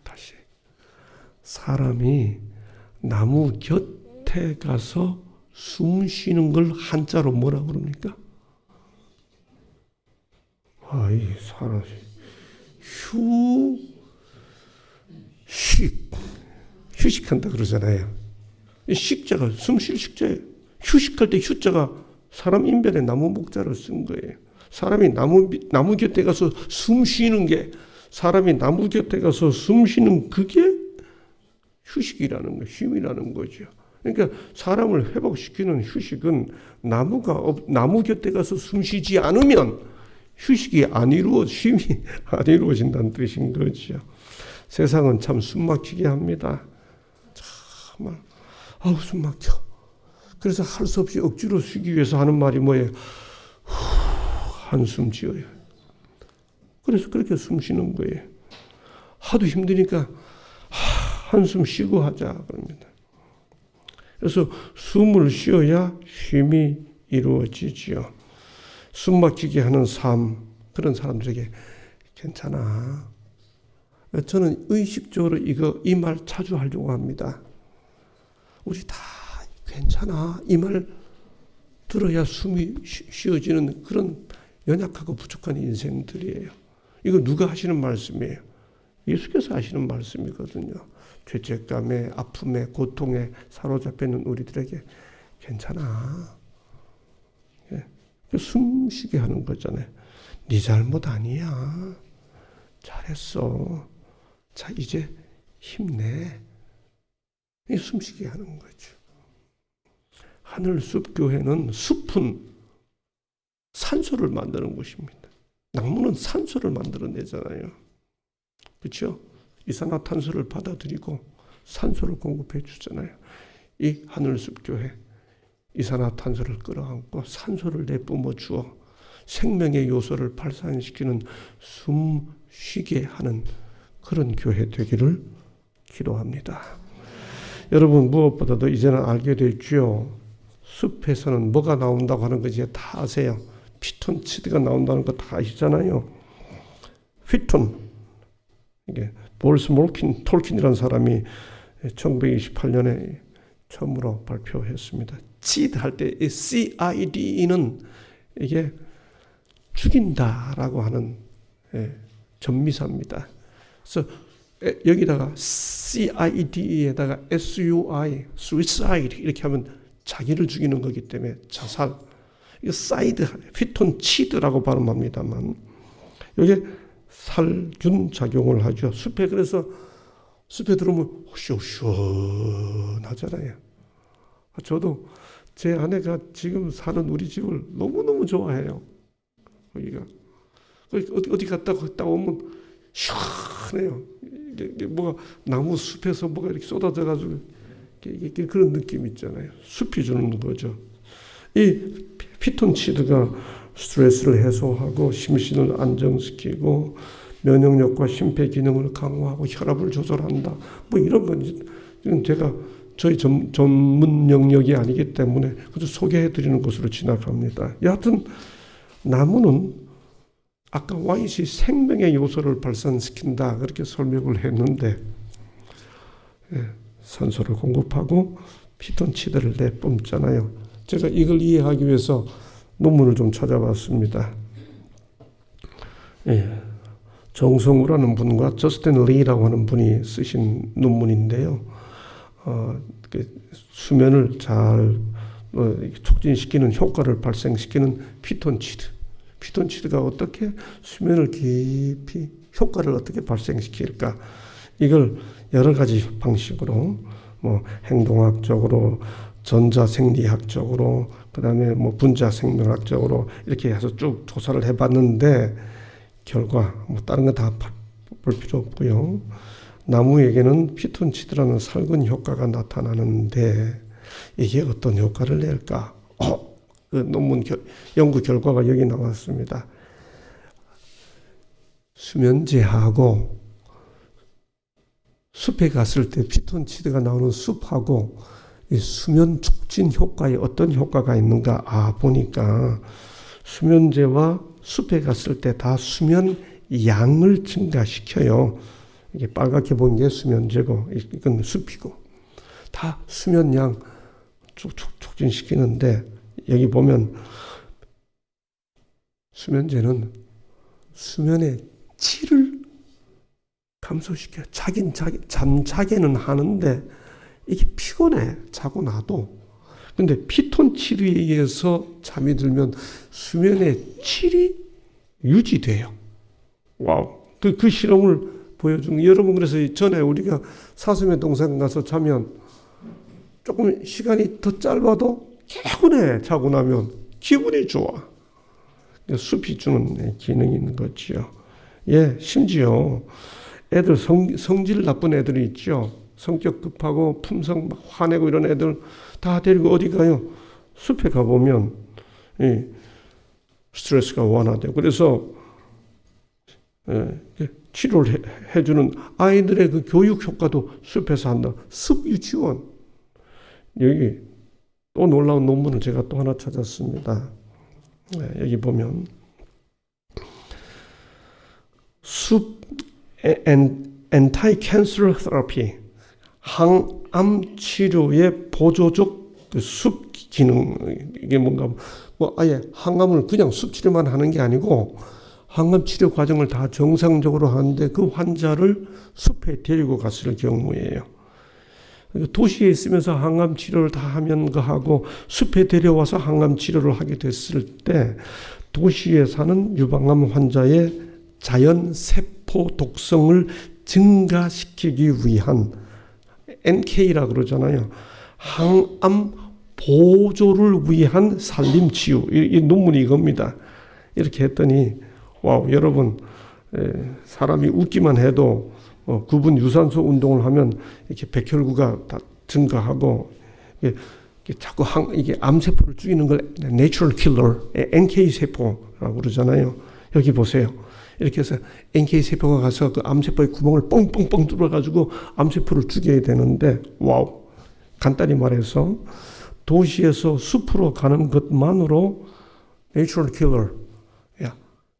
다시. 사람이 나무 곁에 가서 숨 쉬는 걸 한자로 뭐라 그럽니까? 이 사람이 휴식한다 그러잖아요. 식자가 숨 쉴 식자예요. 휴식할 때 휴자가 사람 인변에 나무 목자를 쓴 거예요. 사람이 나무 곁에 가서 숨 쉬는 게, 사람이 나무 곁에 가서 숨 쉬는 그게 휴식이라는 거, 쉼이라는 거죠. 그러니까 사람을 회복시키는 휴식은 나무 곁에 가서 숨 쉬지 않으면 휴식이 쉼이 안 이루어진다는 뜻인 거죠. 세상은 참 숨막히게 합니다. 참, 숨 막혀. 그래서 할 수 없이 억지로 쉬기 위해서 하는 말이 뭐예요? 한숨 지어요. 그래서 그렇게 숨 쉬는 거예요. 하도 힘드니까 한숨 쉬고 하자 그럽니다. 그래서 숨을 쉬어야 쉼이 이루어지지요. 숨 막히게 하는 삶, 그런 사람들에게 괜찮아. 저는 의식적으로 이 말 자주 하려고 합니다. 우리 다 괜찮아. 이 말 들어야 숨이 쉬어지는 그런 연약하고 부족한 인생들이에요. 이거 누가 하시는 말씀이에요? 예수께서 하시는 말씀이거든요. 죄책감에, 아픔에, 고통에 사로잡혀 있는 우리들에게 괜찮아. 예. 숨 쉬게 하는 거잖아요. 네 잘못 아니야. 잘했어. 자, 이제 힘내. 숨 쉬게 하는 거죠. 하늘숲 교회는 숲은 산소를 만드는 곳입니다. 나무는 산소를 만들어내잖아요. 그렇죠? 이산화탄소를 받아들이고 산소를 공급해 주잖아요. 이 하늘숲 교회 이산화탄소를 끌어안고 산소를 내뿜어 주어 생명의 요소를 발산시키는 숨 쉬게 하는 그런 교회 되기를 기도합니다. 여러분 무엇보다도 이제는 알게 됐죠. 숲에서는 뭐가 나온다고 하는 거 이제 다 아세요. 피톤치드가 나온다는 거 다 아시잖아요. 피톤, 이게 볼스 톨킨이라는 사람이 1928년에 처음으로 발표했습니다. 치드 할 때 CID는 이게 죽인다라고 하는 전미사입니다. 그래서 여기다가 CID에다가 SUI, suicide 이렇게 하면 자기를 죽이는 거기 때문에 자살. 이거 사이드, 피톤치드라고 발음합니다만 이게 살균 작용을 하죠. 그래서 숲에 들어오면 시원하잖아요. 저도 제 아내가 지금 사는 우리 집을 너무너무 좋아해요. 거기가 어디 갔다 오면 시원해요. 뭐가 나무 숲에서 뭐가 이렇게 쏟아져가지고 그런 느낌 있잖아요. 숲이 주는 거죠. 이 피톤치드가 스트레스를 해소하고 심신을 안정시키고 면역력과 심폐기능을 강화하고 혈압을 조절한다. 뭐 이런 건 이건 제가 저희 전문 영역이 아니기 때문에 그저 소개해드리는 것으로 지나갑니다. 여하튼 나무는 아까 와이시 생명의 요소를 발산시킨다 그렇게 설명을 했는데 산소를 공급하고 피톤치드를 내뿜잖아요. 제가 이걸 이해하기 위해서 논문을 좀 찾아봤습니다. 정성우라는 분과 저스틴 리라고 하는 분이 쓰신 논문인데요. 수면을 잘 촉진시키는 효과를 발생시키는 피톤치드가 어떻게 수면을 깊이 효과를 어떻게 발생시킬까? 이걸 여러 가지 방식으로 행동학적으로 전자생리학적으로 그다음에 분자생명학적으로 이렇게 해서 쭉 조사를 해봤는데 결과 다른 거 다 볼 필요 없고요. 나무에게는 피톤치드라는 살균 효과가 나타나는데 이게 어떤 효과를 낼까? 그 논문 연구 결과가 여기 나왔습니다. 수면제하고 숲에 갔을 때 피톤치드가 나오는 숲하고 이 수면 촉진 효과에 어떤 효과가 있는가 보니까 수면제와 숲에 갔을 때 다 수면 양을 증가시켜요. 이게 빨갛게 보는 게 수면제고 이건 숲이고 다 수면 양 촉진시키는데 여기 보면 수면제는 수면의 질을 감소시켜요. 잠자게는 하는데 이게 피곤해. 자고 나도. 근데 피톤치드에 의해서 잠이 들면 수면의 질이 유지돼요. 와우. 그 실험을 보여주는, 여러분, 그래서 전에 우리가 사슴의 동산 가서 자면 조금 시간이 더 짧아도 개운해. 자고 나면 기분이 좋아. 숲이 주는 기능이 있는 거지요. 예, 심지어 애들 성질 나쁜 애들이 있죠. 성격 급하고 품성 막 화내고 이런 애들 다 데리고 어디 가요? 숲에 가보면 스트레스가 완화되고, 그래서 치료를 해주는 아이들의 그 교육 효과도 숲에서 한다. 숲 유치원. 여기 또 놀라운 논문을 제가 또 하나 찾았습니다. 여기 보면 숲 anti-cancer therapy, 항암 치료의 보조적 그 숲 기능. 이게 뭔가 뭐 아예 항암을 그냥 숲 치료만 하는 게 아니고 항암 치료 과정을 다 정상적으로 하는데 그 환자를 숲에 데리고 갔을 경우에요. 도시에 있으면서 항암 치료를 다 하면 하고 숲에 데려와서 항암 치료를 하게 됐을 때 도시에 사는 유방암 환자의 자연 세포 독성을 증가시키기 위한 NK라 그러잖아요. 항암 보조를 위한 산림 치유. 이 논문이 이겁니다. 이렇게 했더니 와우, 여러분, 사람이 웃기만 해도 구분 유산소 운동을 하면 이렇게 백혈구가 다 증가하고, 이게 자꾸 이게 암세포를 죽이는 걸 내추럴 킬러, NK 세포라고 그러잖아요. 여기 보세요. 이렇게 해서 NK 세포가 가서 그 암세포의 구멍을 뻥뻥뻥 뚫어가지고 암세포를 죽여야 되는데, 와우, 간단히 말해서 도시에서 숲으로 가는 것만으로 내추럴 킬러,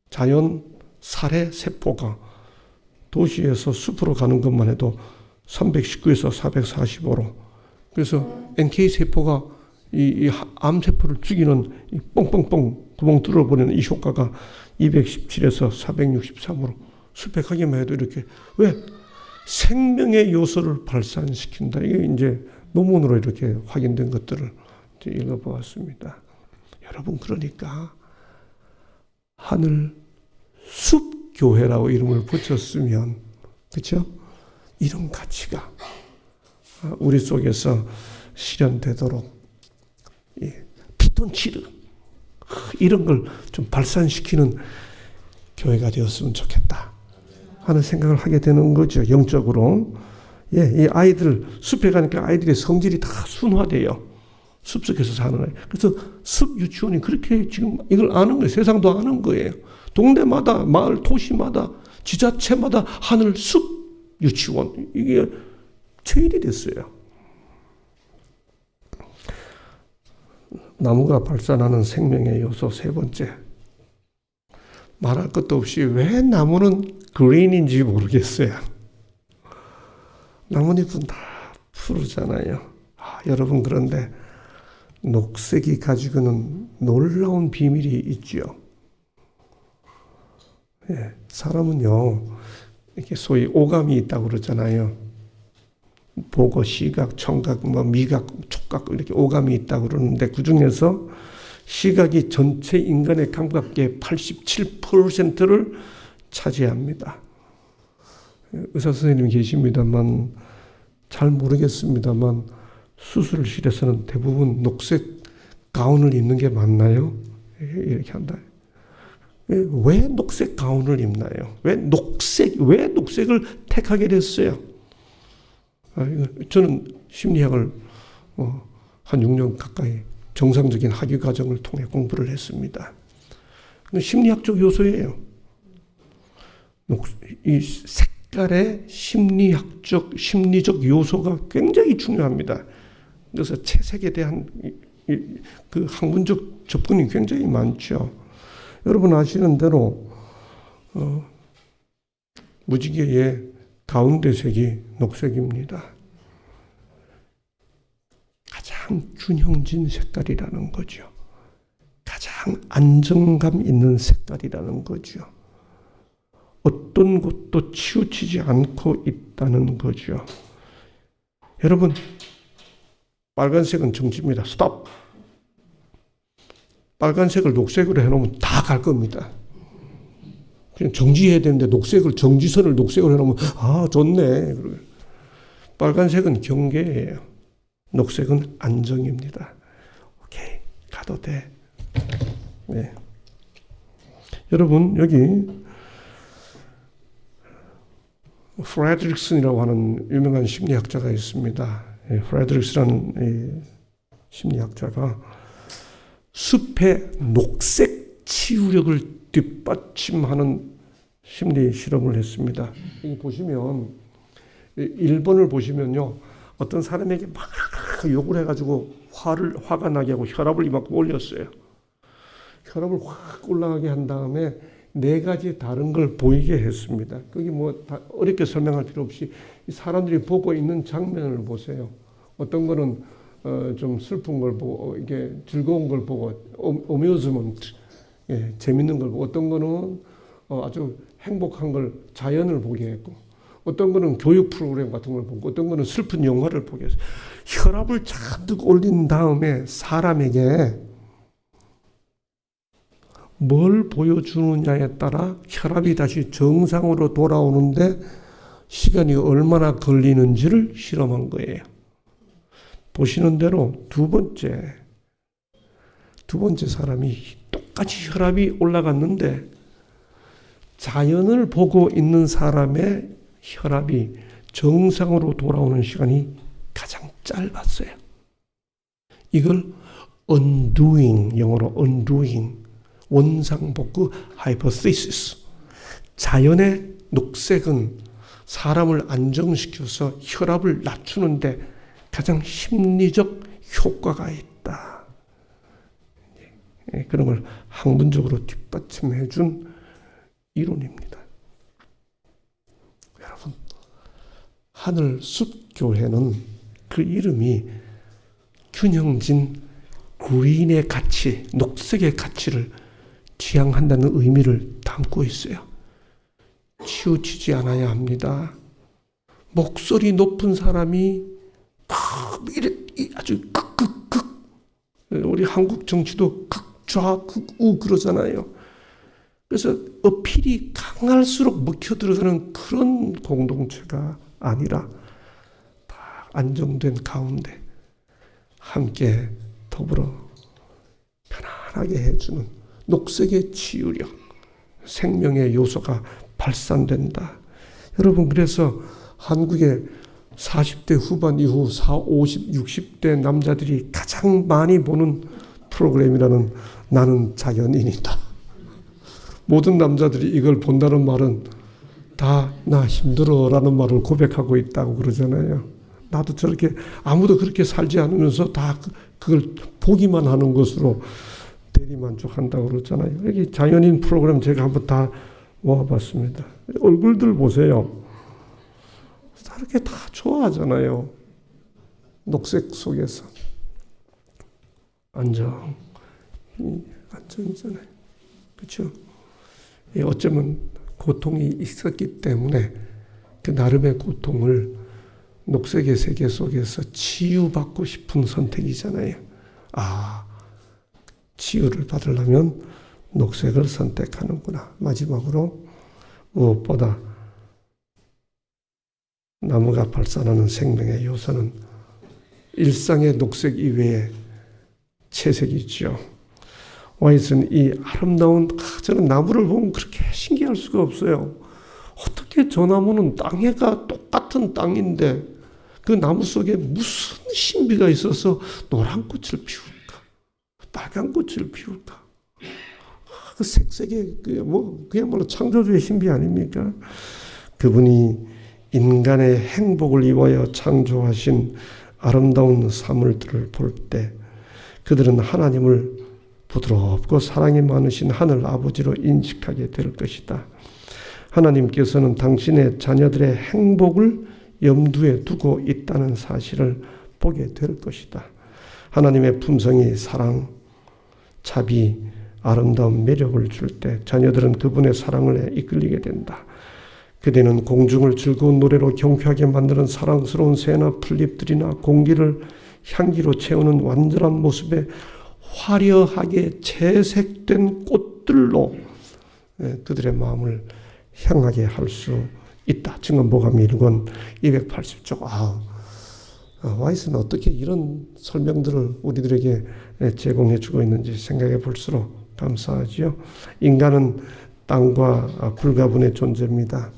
자연 살해 세포가 도시에서 숲으로 가는 것만 해도 319에서 445로, 그래서 NK 세포가 이 암세포를 죽이는 이 뻥뻥뻥 구멍 뚫어버리는 이 효과가 217에서 463으로 숲에 가기만 해도 이렇게, 왜? 생명의 요소를 발산시킨다. 이게 이제 논문으로 이렇게 확인된 것들을 읽어보았습니다. 여러분, 그러니까 하늘 숲교회라고 이름을 붙였으면, 그렇죠? 이런 가치가 우리 속에서 실현되도록 피톤치드 이런 걸 좀 발산시키는 교회가 되었으면 좋겠다 하는 생각을 하게 되는 거죠. 영적으로. 이 아이들 숲에 가니까 아이들의 성질이 다 순화돼요. 숲속에서 사는 아이. 그래서 숲 유치원이 그렇게 지금 이걸 아는 거예요. 세상도 아는 거예요. 동네마다, 마을, 도시마다, 지자체마다 하늘 숲 유치원. 이게 체일이 됐어요. 나무가 발산하는 생명의 요소 세 번째. 말할 것도 없이 왜 나무는 그린인지 모르겠어요. 나뭇잎은 다 푸르잖아요. 여러분, 그런데 녹색이 가지고는 놀라운 비밀이 있죠. 사람은요, 이렇게 소위 오감이 있다고 그러잖아요. 보고, 시각, 청각, 미각, 촉각 이렇게 오감이 있다고 그러는데 그 중에서 시각이 전체 인간의 감각의 87%를 차지합니다. 의사 선생님이 계십니다만 잘 모르겠습니다만 수술실에서는 대부분 녹색 가운을 입는 게 맞나요? 이렇게 한다. 왜 녹색 가운을 입나요? 왜 녹색을 택하게 됐어요? 저는 심리학을 한 6년 가까이 정상적인 학위 과정을 통해 공부를 했습니다. 심리학적 요소예요. 이 색깔의 심리적 요소가 굉장히 중요합니다. 그래서 채색에 대한 그 학문적 접근이 굉장히 많죠. 여러분 아시는 대로 무지개의 가운데 색이 녹색입니다. 가장 균형진 색깔이라는 거죠. 가장 안정감 있는 색깔이라는 거죠. 어떤 곳도 치우치지 않고 있다는 거죠. 여러분, 빨간색은 정지입니다. 스톱. 빨간색을 녹색으로 해놓으면 다 갈 겁니다. 그냥 정지해야 되는데 정지선을 녹색으로 해놓으면 아 좋네. 빨간색은 경계예요. 녹색은 안정입니다. 오케이, 가도 돼. 네. 여러분, 여기 프레드릭슨이라고 하는 유명한 심리학자가 있습니다. 프레드릭슨이라는 심리학자가 숲의 녹색 치유력을 뒷받침하는 심리 실험을 했습니다. 여기 보시면 1번을 보시면요, 어떤 사람에게 막 욕을 해가지고 화가 나게 하고 혈압을 이만큼 올렸어요. 혈압을 확 올라가게 한 다음에 4가지 다른 걸 보이게 했습니다. 그게 뭐 다 어렵게 설명할 필요 없이 사람들이 보고 있는 장면을 보세요. 어떤 거는 좀 슬픈 걸 보고 이게 즐거운 걸 보고 amusement, 재밌는 걸 보고, 어떤 거는 아주 행복한 걸 자연을 보게 했고, 어떤 거는 교육 프로그램 같은 걸 보고, 어떤 거는 슬픈 영화를 보게 했어요. 혈압을 잔뜩 올린 다음에 사람에게 뭘 보여주느냐에 따라 혈압이 다시 정상으로 돌아오는데 시간이 얼마나 걸리는지를 실험한 거예요. 보시는 대로 두 번째 사람이 똑같이 혈압이 올라갔는데 자연을 보고 있는 사람의 혈압이 정상으로 돌아오는 시간이 가장 짧았어요. 이걸 undoing, 영어로 undoing, 원상복구 하이포테시스. 자연의 녹색은 사람을 안정시켜서 혈압을 낮추는데 가장 심리적 효과가 있다. 그런 걸 학문적으로 뒷받침해 준 이론입니다. 여러분, 하늘숲교회는 그 이름이 균형진 그린의 가치, 녹색의 가치를 지향한다는 의미를 담고 있어요. 치우치지 않아야 합니다. 목소리 높은 사람이 아주 극 우리 한국 정치도 극좌 극우 그러잖아요. 그래서 어필이 강할수록 먹혀 들어가는 그런 공동체가 아니라 다 안정된 가운데 함께 더불어 편안하게 해주는 녹색의 치유력, 생명의 요소가 발산된다. 여러분, 그래서 한국의 40대 후반 이후 50, 60대 남자들이 가장 많이 보는 프로그램이라는 나는 자연인이다. 모든 남자들이 이걸 본다는 말은 다 나 힘들어 라는 말을 고백하고 있다고 그러잖아요. 나도 저렇게 아무도 그렇게 살지 않으면서 다 그걸 보기만 하는 것으로 대리만족한다고 그러잖아요. 여기 자연인 프로그램 제가 한번 다 모아봤습니다. 얼굴들 보세요. 이렇게 다 좋아하잖아요. 녹색 속에서 안정이잖아요. 그렇죠? 어쩌면 고통이 있었기 때문에 그 나름의 고통을 녹색의 세계 속에서 치유받고 싶은 선택이잖아요. 치유를 받으려면 녹색을 선택하는구나. 마지막으로 무엇보다 나무가 발산하는 생명의 요소는 일상의 녹색 이외에 채색이죠. 와이슨 이 아름다운, 저는 나무를 보면 그렇게 신기할 수가 없어요. 어떻게 저 나무는 땅에가 똑같은 땅인데 그 나무 속에 무슨 신비가 있어서 노란 꽃을 피울까, 빨간 꽃을 피울까? 그 색색의 그야말로 창조주의 신비 아닙니까? 그분이 인간의 행복을 위하여 창조하신 아름다운 사물들을 볼 때 그들은 하나님을 부드럽고 사랑이 많으신 하늘 아버지로 인식하게 될 것이다. 하나님께서는 당신의 자녀들의 행복을 염두에 두고 있다는 사실을 보게 될 것이다. 하나님의 품성이 사랑, 자비, 아름다운 매력을 줄 때 자녀들은 그분의 사랑을 이끌리게 된다. 그대는 공중을 즐거운 노래로 경쾌하게 만드는 사랑스러운 새나 풀잎들이나 공기를 향기로 채우는 완전한 모습에 화려하게 채색된 꽃들로 그들의 마음을 향하게 할 수 있다. 증언보감 1권 280쪽. 와이스는 어떻게 이런 설명들을 우리들에게 제공해 주고 있는지 생각해 볼수록 감사하지요. 인간은 땅과 불가분의 존재입니다.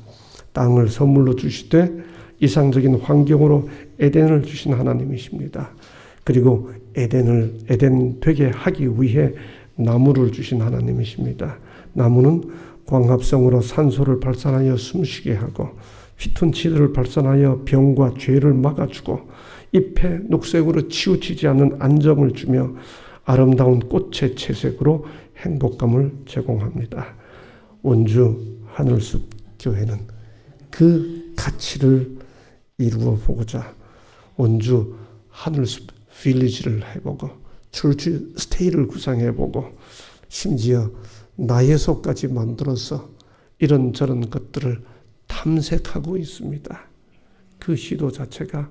땅을 선물로 주시되 이상적인 환경으로 에덴을 주신 하나님이십니다. 그리고 에덴 되게 하기 위해 나무를 주신 하나님이십니다. 나무는 광합성으로 산소를 발산하여 숨쉬게 하고 피톤치드를 발산하여 병과 죄를 막아주고 잎에 녹색으로 치우치지 않는 안정을 주며 아름다운 꽃의 채색으로 행복감을 제공합니다. 원주 하늘숲 교회는 그 가치를 이루어 보고자 원주 하늘숲 빌리지를 해보고 철치 스테이를 구상해보고 심지어 나예소까지 만들어서 이런저런 것들을 탐색하고 있습니다. 그 시도 자체가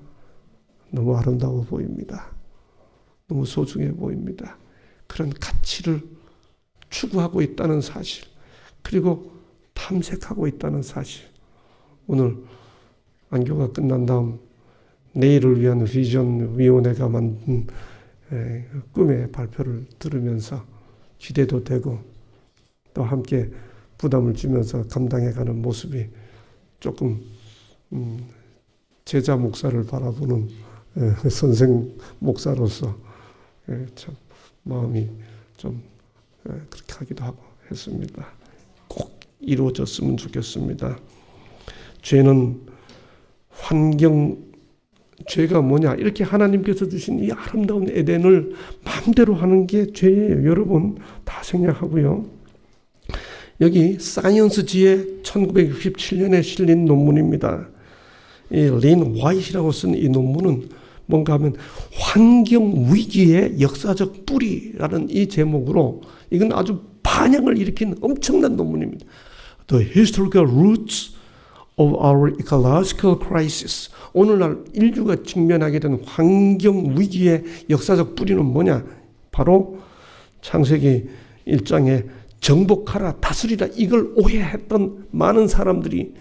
너무 아름다워 보입니다. 너무 소중해 보입니다. 그런 가치를 추구하고 있다는 사실, 그리고 탐색하고 있다는 사실. 오늘 안교가 끝난 다음 내일을 위한 비전 위원회가 만든 꿈의 발표를 들으면서 기대도 되고 또 함께 부담을 주면서 감당해가는 모습이 조금 제자 목사를 바라보는 선생 목사로서 참 마음이 좀 그렇게 하기도 하고 했습니다. 꼭 이루어졌으면 좋겠습니다. 죄가 뭐냐? 이렇게 하나님께서 주신 이 아름다운 에덴을 마음대로 하는 게 죄예요. 여러분 다 생략하고요. 여기 사이언스지에 1967년에 실린 논문입니다. 이 린 화이트라고 쓴 이 논문은 뭔가 하면 환경 위기의 역사적 뿌리라는 이 제목으로 이건 아주 반향을 일으킨 엄청난 논문입니다. The historical roots of our ecological crisis. 오늘날 인류가 직면하게 된 환경 위기의 역사적 뿌리는 뭐냐? 바로 창세기 1장에 정복하라, 다스리라 이걸 오해했던 많은 사람들이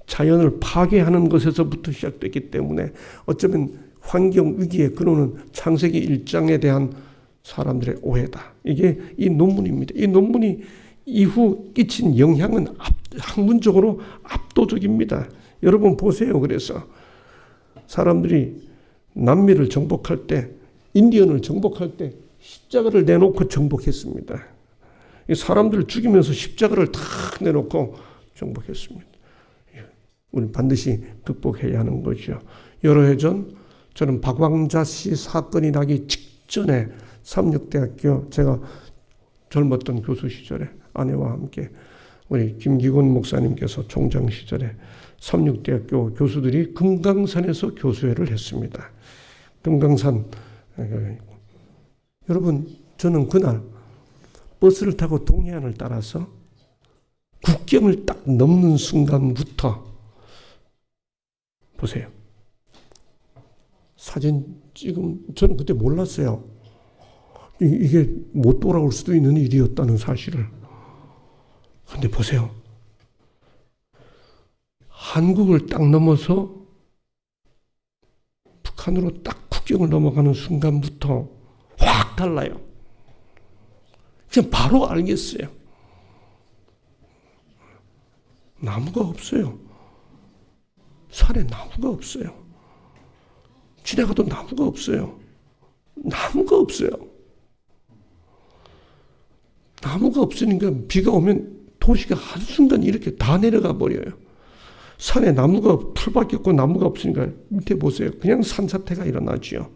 자연을 파괴하는 것에서부터 시작됐기 때문에 어쩌면 환경 위기의 근원은 창세기 1장에 대한 사람들의 오해다. 이게 이 논문입니다. 이 논문이 이후 끼친 영향은 학문적으로 압도적입니다. 여러분 보세요. 그래서 사람들이 남미를 정복할 때, 인디언을 정복할 때 십자가를 내놓고 정복했습니다. 사람들을 죽이면서 십자가를 탁 내놓고 정복했습니다. 우리 반드시 극복해야 하는 거죠. 여러 해 전 저는 박왕자 씨 사건이 나기 직전에 삼육대학교, 제가 젊었던 교수 시절에 아내와 함께 우리 김기곤 목사님께서 총장 시절에 삼육대학교 교수들이 금강산에서 교수회를 했습니다. 금강산, 여러분 저는 그날 버스를 타고 동해안을 따라서 국경을 딱 넘는 순간부터 보세요. 사진 찍음, 저는 그때 몰랐어요. 이게 못 돌아올 수도 있는 일이었다는 사실을. 근데 보세요. 한국을 딱 넘어서 북한으로 딱 국경을 넘어가는 순간부터 확 달라요. 그냥 바로 알겠어요. 나무가 없어요. 산에 나무가 없어요. 지나가도 나무가 없어요. 나무가 없어요. 나무가 없으니까 비가 오면 도시가 한순간 이렇게 다 내려가 버려요. 산에 나무가 풀밖에 없고 나무가 없으니까 밑에 보세요. 그냥 산사태가 일어나지요.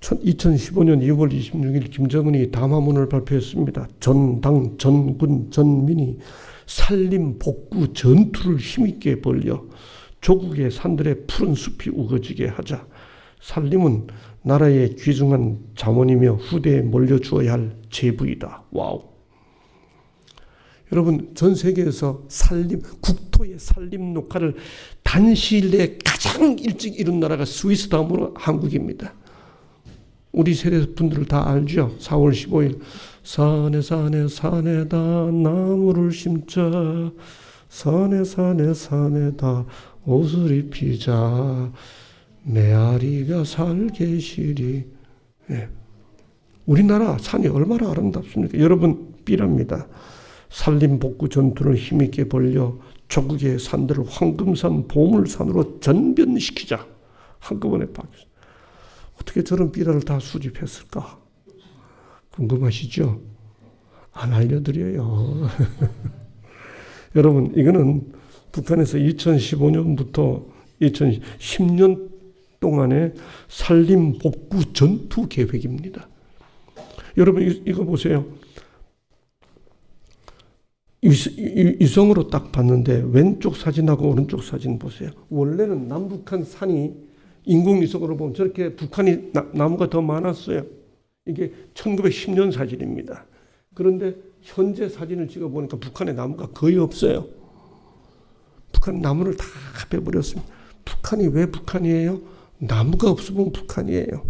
2015년 2월 26일 김정은이 담화문을 발표했습니다. 전당, 전군, 전민이 산림 복구 전투를 힘있게 벌여 조국의 산들의 푸른 숲이 우거지게 하자. 산림은 나라의 귀중한 자원이며 후대에 물려주어야 할 재부이다. 와우. 여러분 전 세계에서 산림, 국토의 산림 녹화를 단시일 내에 가장 일찍 이룬 나라가 스위스 다음으로 한국입니다. 우리 세대 분들 다 알죠? 4월 15일 산에 산에 산에다 나무를 심자 산에 산에 산에다 옷을 입히자 메아리가 살게 시리. 예. 우리나라 산이 얼마나 아름답습니까? 여러분 삐랍니다. 산림복구 전투를 힘있게 벌려 조국의 산들을 황금산 보물산으로 전변시키자. 한꺼번에 박수. 어떻게 저런 삐라를 다 수집했을까? 궁금하시죠? 안 알려드려요. 여러분 이거는 북한에서 2015년부터 2010년 동안의 산림복구 전투 계획입니다. 여러분 이거 보세요. 위성으로 딱 봤는데 왼쪽 사진하고 오른쪽 사진 보세요. 원래는 남북한 산이 인공위성으로 보면 저렇게 북한이 나무가 더 많았어요. 이게 1910년 사진입니다. 그런데 현재 사진을 찍어보니까 북한에 나무가 거의 없어요. 북한 나무를 다 빼버렸습니다. 북한이 왜 북한이에요? 나무가 없으면 북한이에요.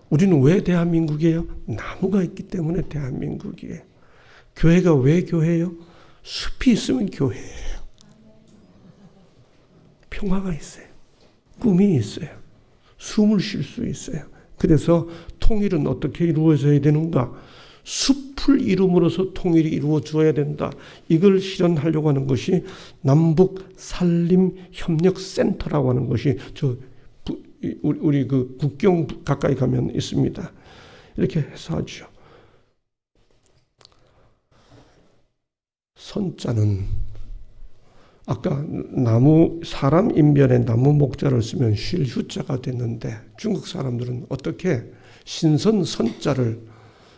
우리는 왜 대한민국이에요? 나무가 있기 때문에 대한민국이에요. 교회가 왜 교회예요? 숲이 있으면 교회예요. 평화가 있어요. 꿈이 있어요. 숨을 쉴 수 있어요. 그래서 통일은 어떻게 이루어져야 되는가? 숲을 이름으로써 통일이 이루어져야 된다. 이걸 실현하려고 하는 것이 남북 산림협력센터라고 하는 것이 우리 그 국경 가까이 가면 있습니다. 이렇게 해서 하죠. 선자는 아까 사람 인변에 나무 목자를 쓰면 쉴 휴자가 됐는데 중국 사람들은 어떻게 신선 선자를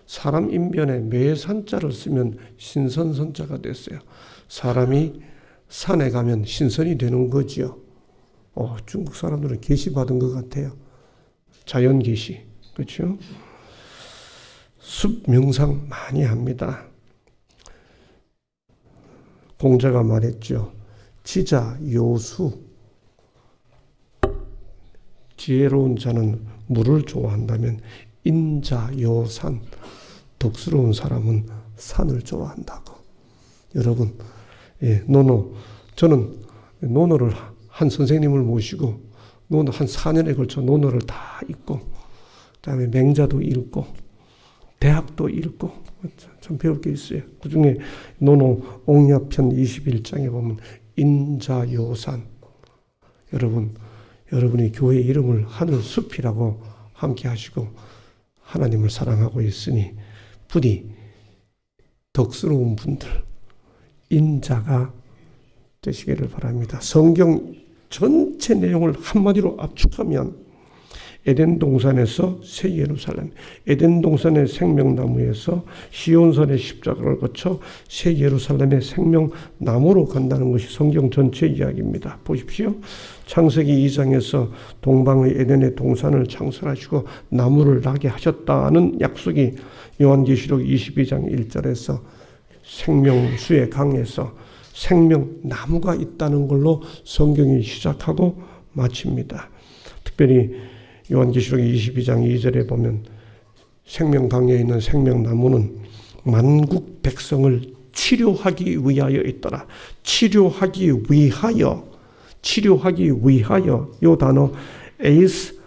사람 인변에 매산자를 쓰면 신선 선자가 됐어요. 사람이 산에 가면 신선이 되는 거지요. 중국 사람들은 계시 받은 것 같아요. 자연 계시. 그렇죠? 숲 명상 많이 합니다. 공자가 말했죠. 지자 요수. 지혜로운 자는 물을 좋아한다면 인자 요산. 덕스러운 사람은 산을 좋아한다고. 여러분, 저는 논어를 한 선생님을 모시고 논어 한 4년에 걸쳐 논어를 다 읽고 그다음에 맹자도 읽고 대학도 읽고 참 배울 게 있어요. 그중에 논어 옥야편 21장에 보면 인자요산. 여러분이 교회 이름을 하늘숲이라고 함께 하시고 하나님을 사랑하고 있으니 부디 덕스러운 분들 인자가 되시기를 바랍니다. 성경 전체 내용을 한마디로 압축하면 에덴 동산에서 새 예루살렘, 에덴 동산의 생명나무에서 시온산의 십자가를 거쳐 새 예루살렘의 생명나무로 간다는 것이 성경 전체 이야기입니다. 보십시오. 창세기 2장에서 동방의 에덴의 동산을 창설하시고 나무를 나게 하셨다는 약속이 요한계시록 22장 1절에서 생명수의 강에서 생명나무가 있다는 걸로 성경이 시작하고 마칩니다. 특별히 요한계시록 22장 2절에 보면 생명강에 있는 생명나무는 만국 백성을 치료하기 위하여 있더라. 치료하기 위하여 요 단어 에이스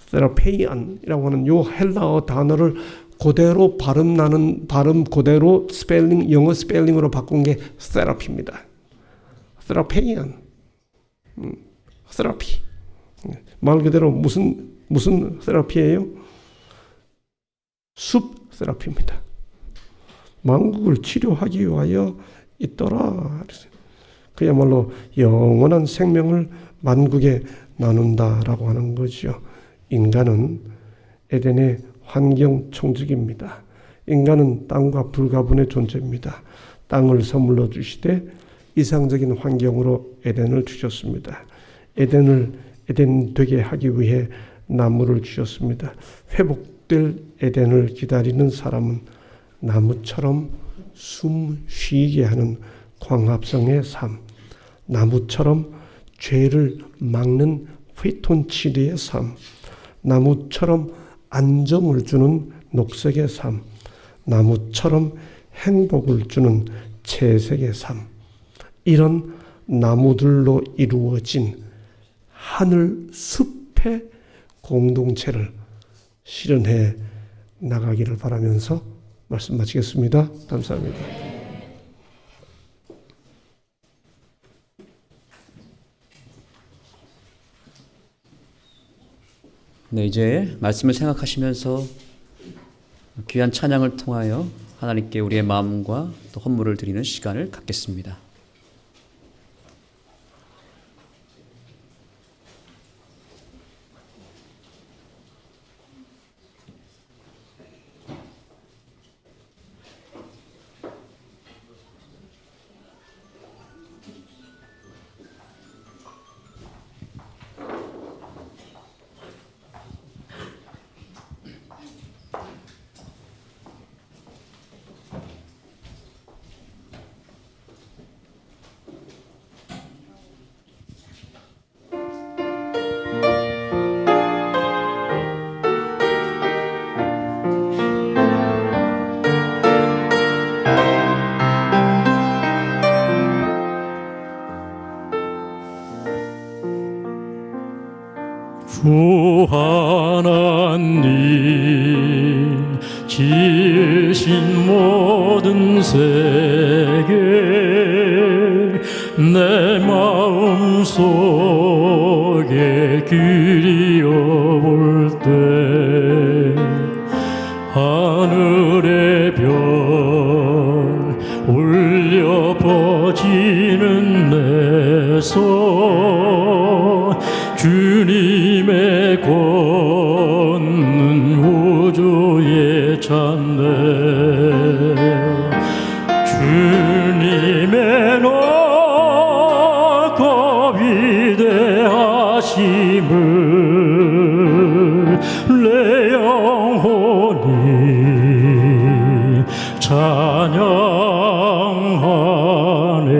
테라페이안이라고 하는 요 헬라어 단어를 그대로 발음 그대로 영어 스펠링으로 바꾼 게 테라피입니다. 테라페이안. 테라피. 말 그대로 무슨 테라피예요? 숲 테라피입니다. 만국을 치료하기 위하여 있더라. 그야말로 영원한 생명을 만국에 나눈다라고 하는 거죠. 인간은 에덴의 환경 청지기입니다. 인간은 땅과 불가분의 존재입니다. 땅을 선물로 주시되 이상적인 환경으로 에덴을 주셨습니다. 에덴 되게 하기 위해 나무를 주셨습니다. 회복될 에덴을 기다리는 사람은 나무처럼 숨 쉬게 하는 광합성의 삶, 나무처럼 죄를 막는 휘톤치드의 삶, 나무처럼 안정을 주는 녹색의 삶, 나무처럼 행복을 주는 채색의 삶, 이런 나무들로 이루어진 하늘 숲의 공동체를 실현해 나가기를 바라면서 말씀 마치겠습니다. 감사합니다. 네, 이제 말씀을 생각하시면서 귀한 찬양을 통하여 하나님께 우리의 마음과 또 헌물을 드리는 시간을 갖겠습니다. 주 하나님 지으신 모든 세계 내 마음 속에 그리워볼 때 하늘의 별 울려 퍼지는 내 손 주님의 걷는 우주의 찬내 주님의 높고 위대하심을 내 영혼이 찬양하네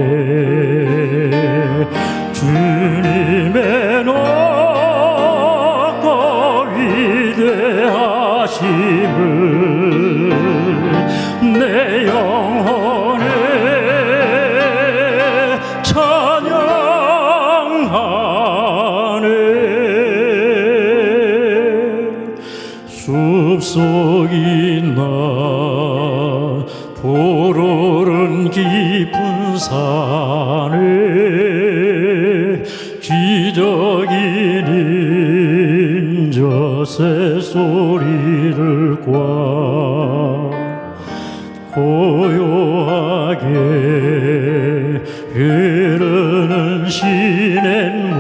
주님의 높고 위대하심을 내 영혼에 찬양하네 숲속이 나 푸르른 깊은 산에 기적인 저 새소리를 과 고요하게 흐르는 시냇물은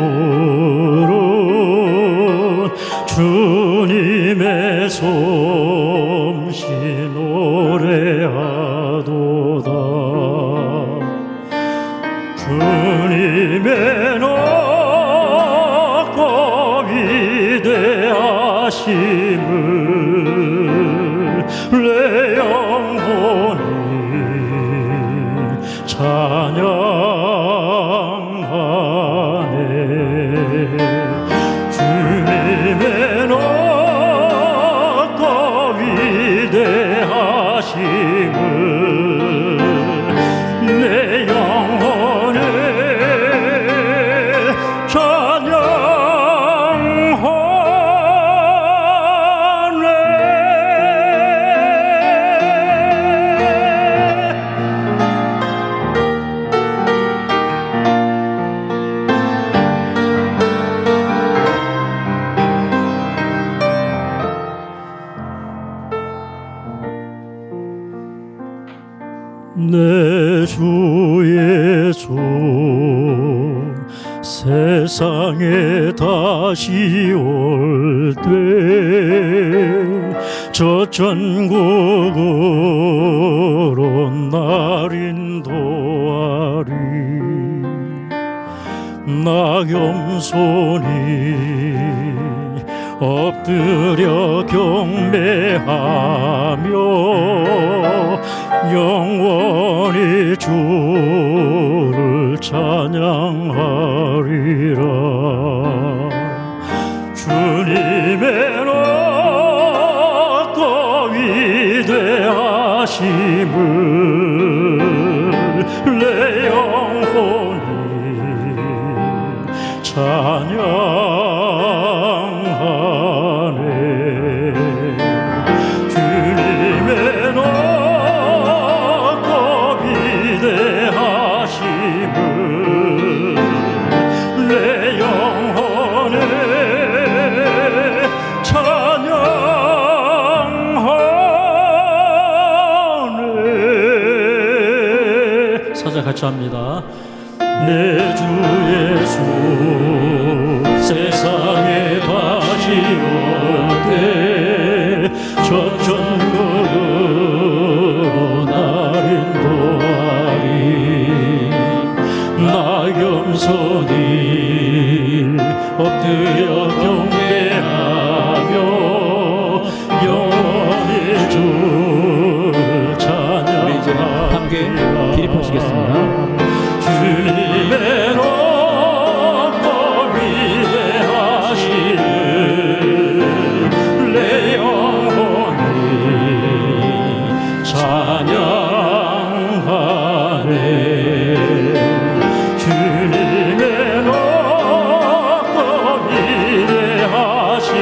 주님의 솜씨 노래하도다 주님의 높고 위대하심을 내 영혼이 찬양하네 주님의 높고 위대하심을 내 영혼에 내 주 예수 세상에 다시 올 때 저 전국으로 날 인도하리 나 겸손히 엎드려 경배하며 영원히 주를 찬양하리라 주님의 하심을 내 영혼이 찬양하네. 주님의 높고 위대하심을 내 영혼에 찬양하네. 사자 같이 합니다. 내 주 예수 세상에 다시 올때 전전거로 날 인도하리. 나 겸손히 엎드려 경배하며 영원히 주 찬양하리라. 우리 이제 함께 기립하시겠습니다. 주님의 높고 위대하심을 내 영혼이 찬양하네. 주님의 높고 위대하심을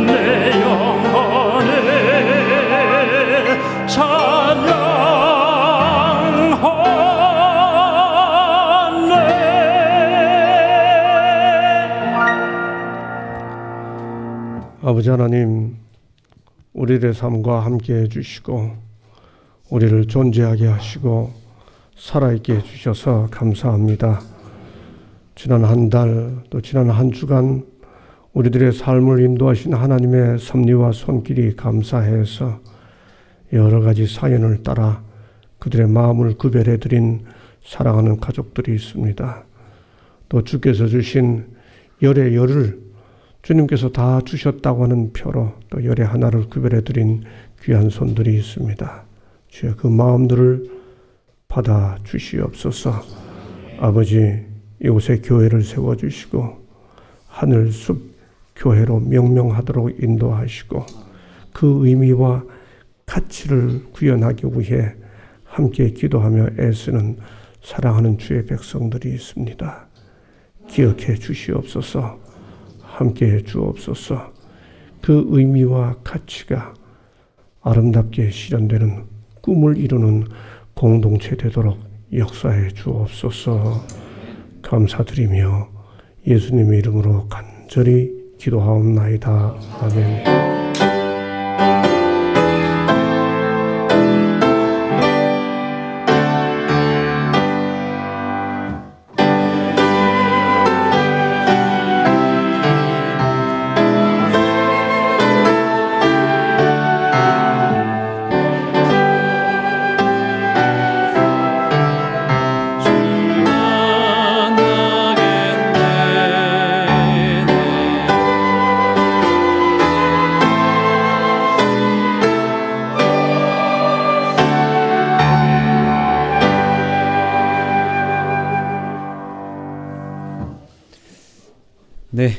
내 영혼에 찬양하네. 아버지 하나님, 우리의 삶과 함께 해주시고 우리를 존재하게 하시고 살아있게 해주셔서 감사합니다. 지난 한 달, 또 지난 한 주간 우리들의 삶을 인도하신 하나님의 섭리와 손길이 감사해서 여러 가지 사연을 따라 그들의 마음을 구별해드린 사랑하는 가족들이 있습니다. 또 주께서 주신 열의 열을 주님께서 다 주셨다고 하는 표로 또 열의 하나를 구별해드린 귀한 손들이 있습니다. 주여 그 마음들을 받아 주시옵소서. 아버지, 이곳에 교회를 세워주시고 하늘숲 교회로 명명하도록 인도하시고 그 의미와 가치를 구현하기 위해 함께 기도하며 애쓰는 사랑하는 주의 백성들이 있습니다. 기억해 주시옵소서. 함께 해 주옵소서. 그 의미와 가치가 아름답게 실현되는 꿈을 이루는 공동체 되도록 역사해 주옵소서. 감사드리며 예수님의 이름으로 간절히 기도하옵나이다. 아멘. 네,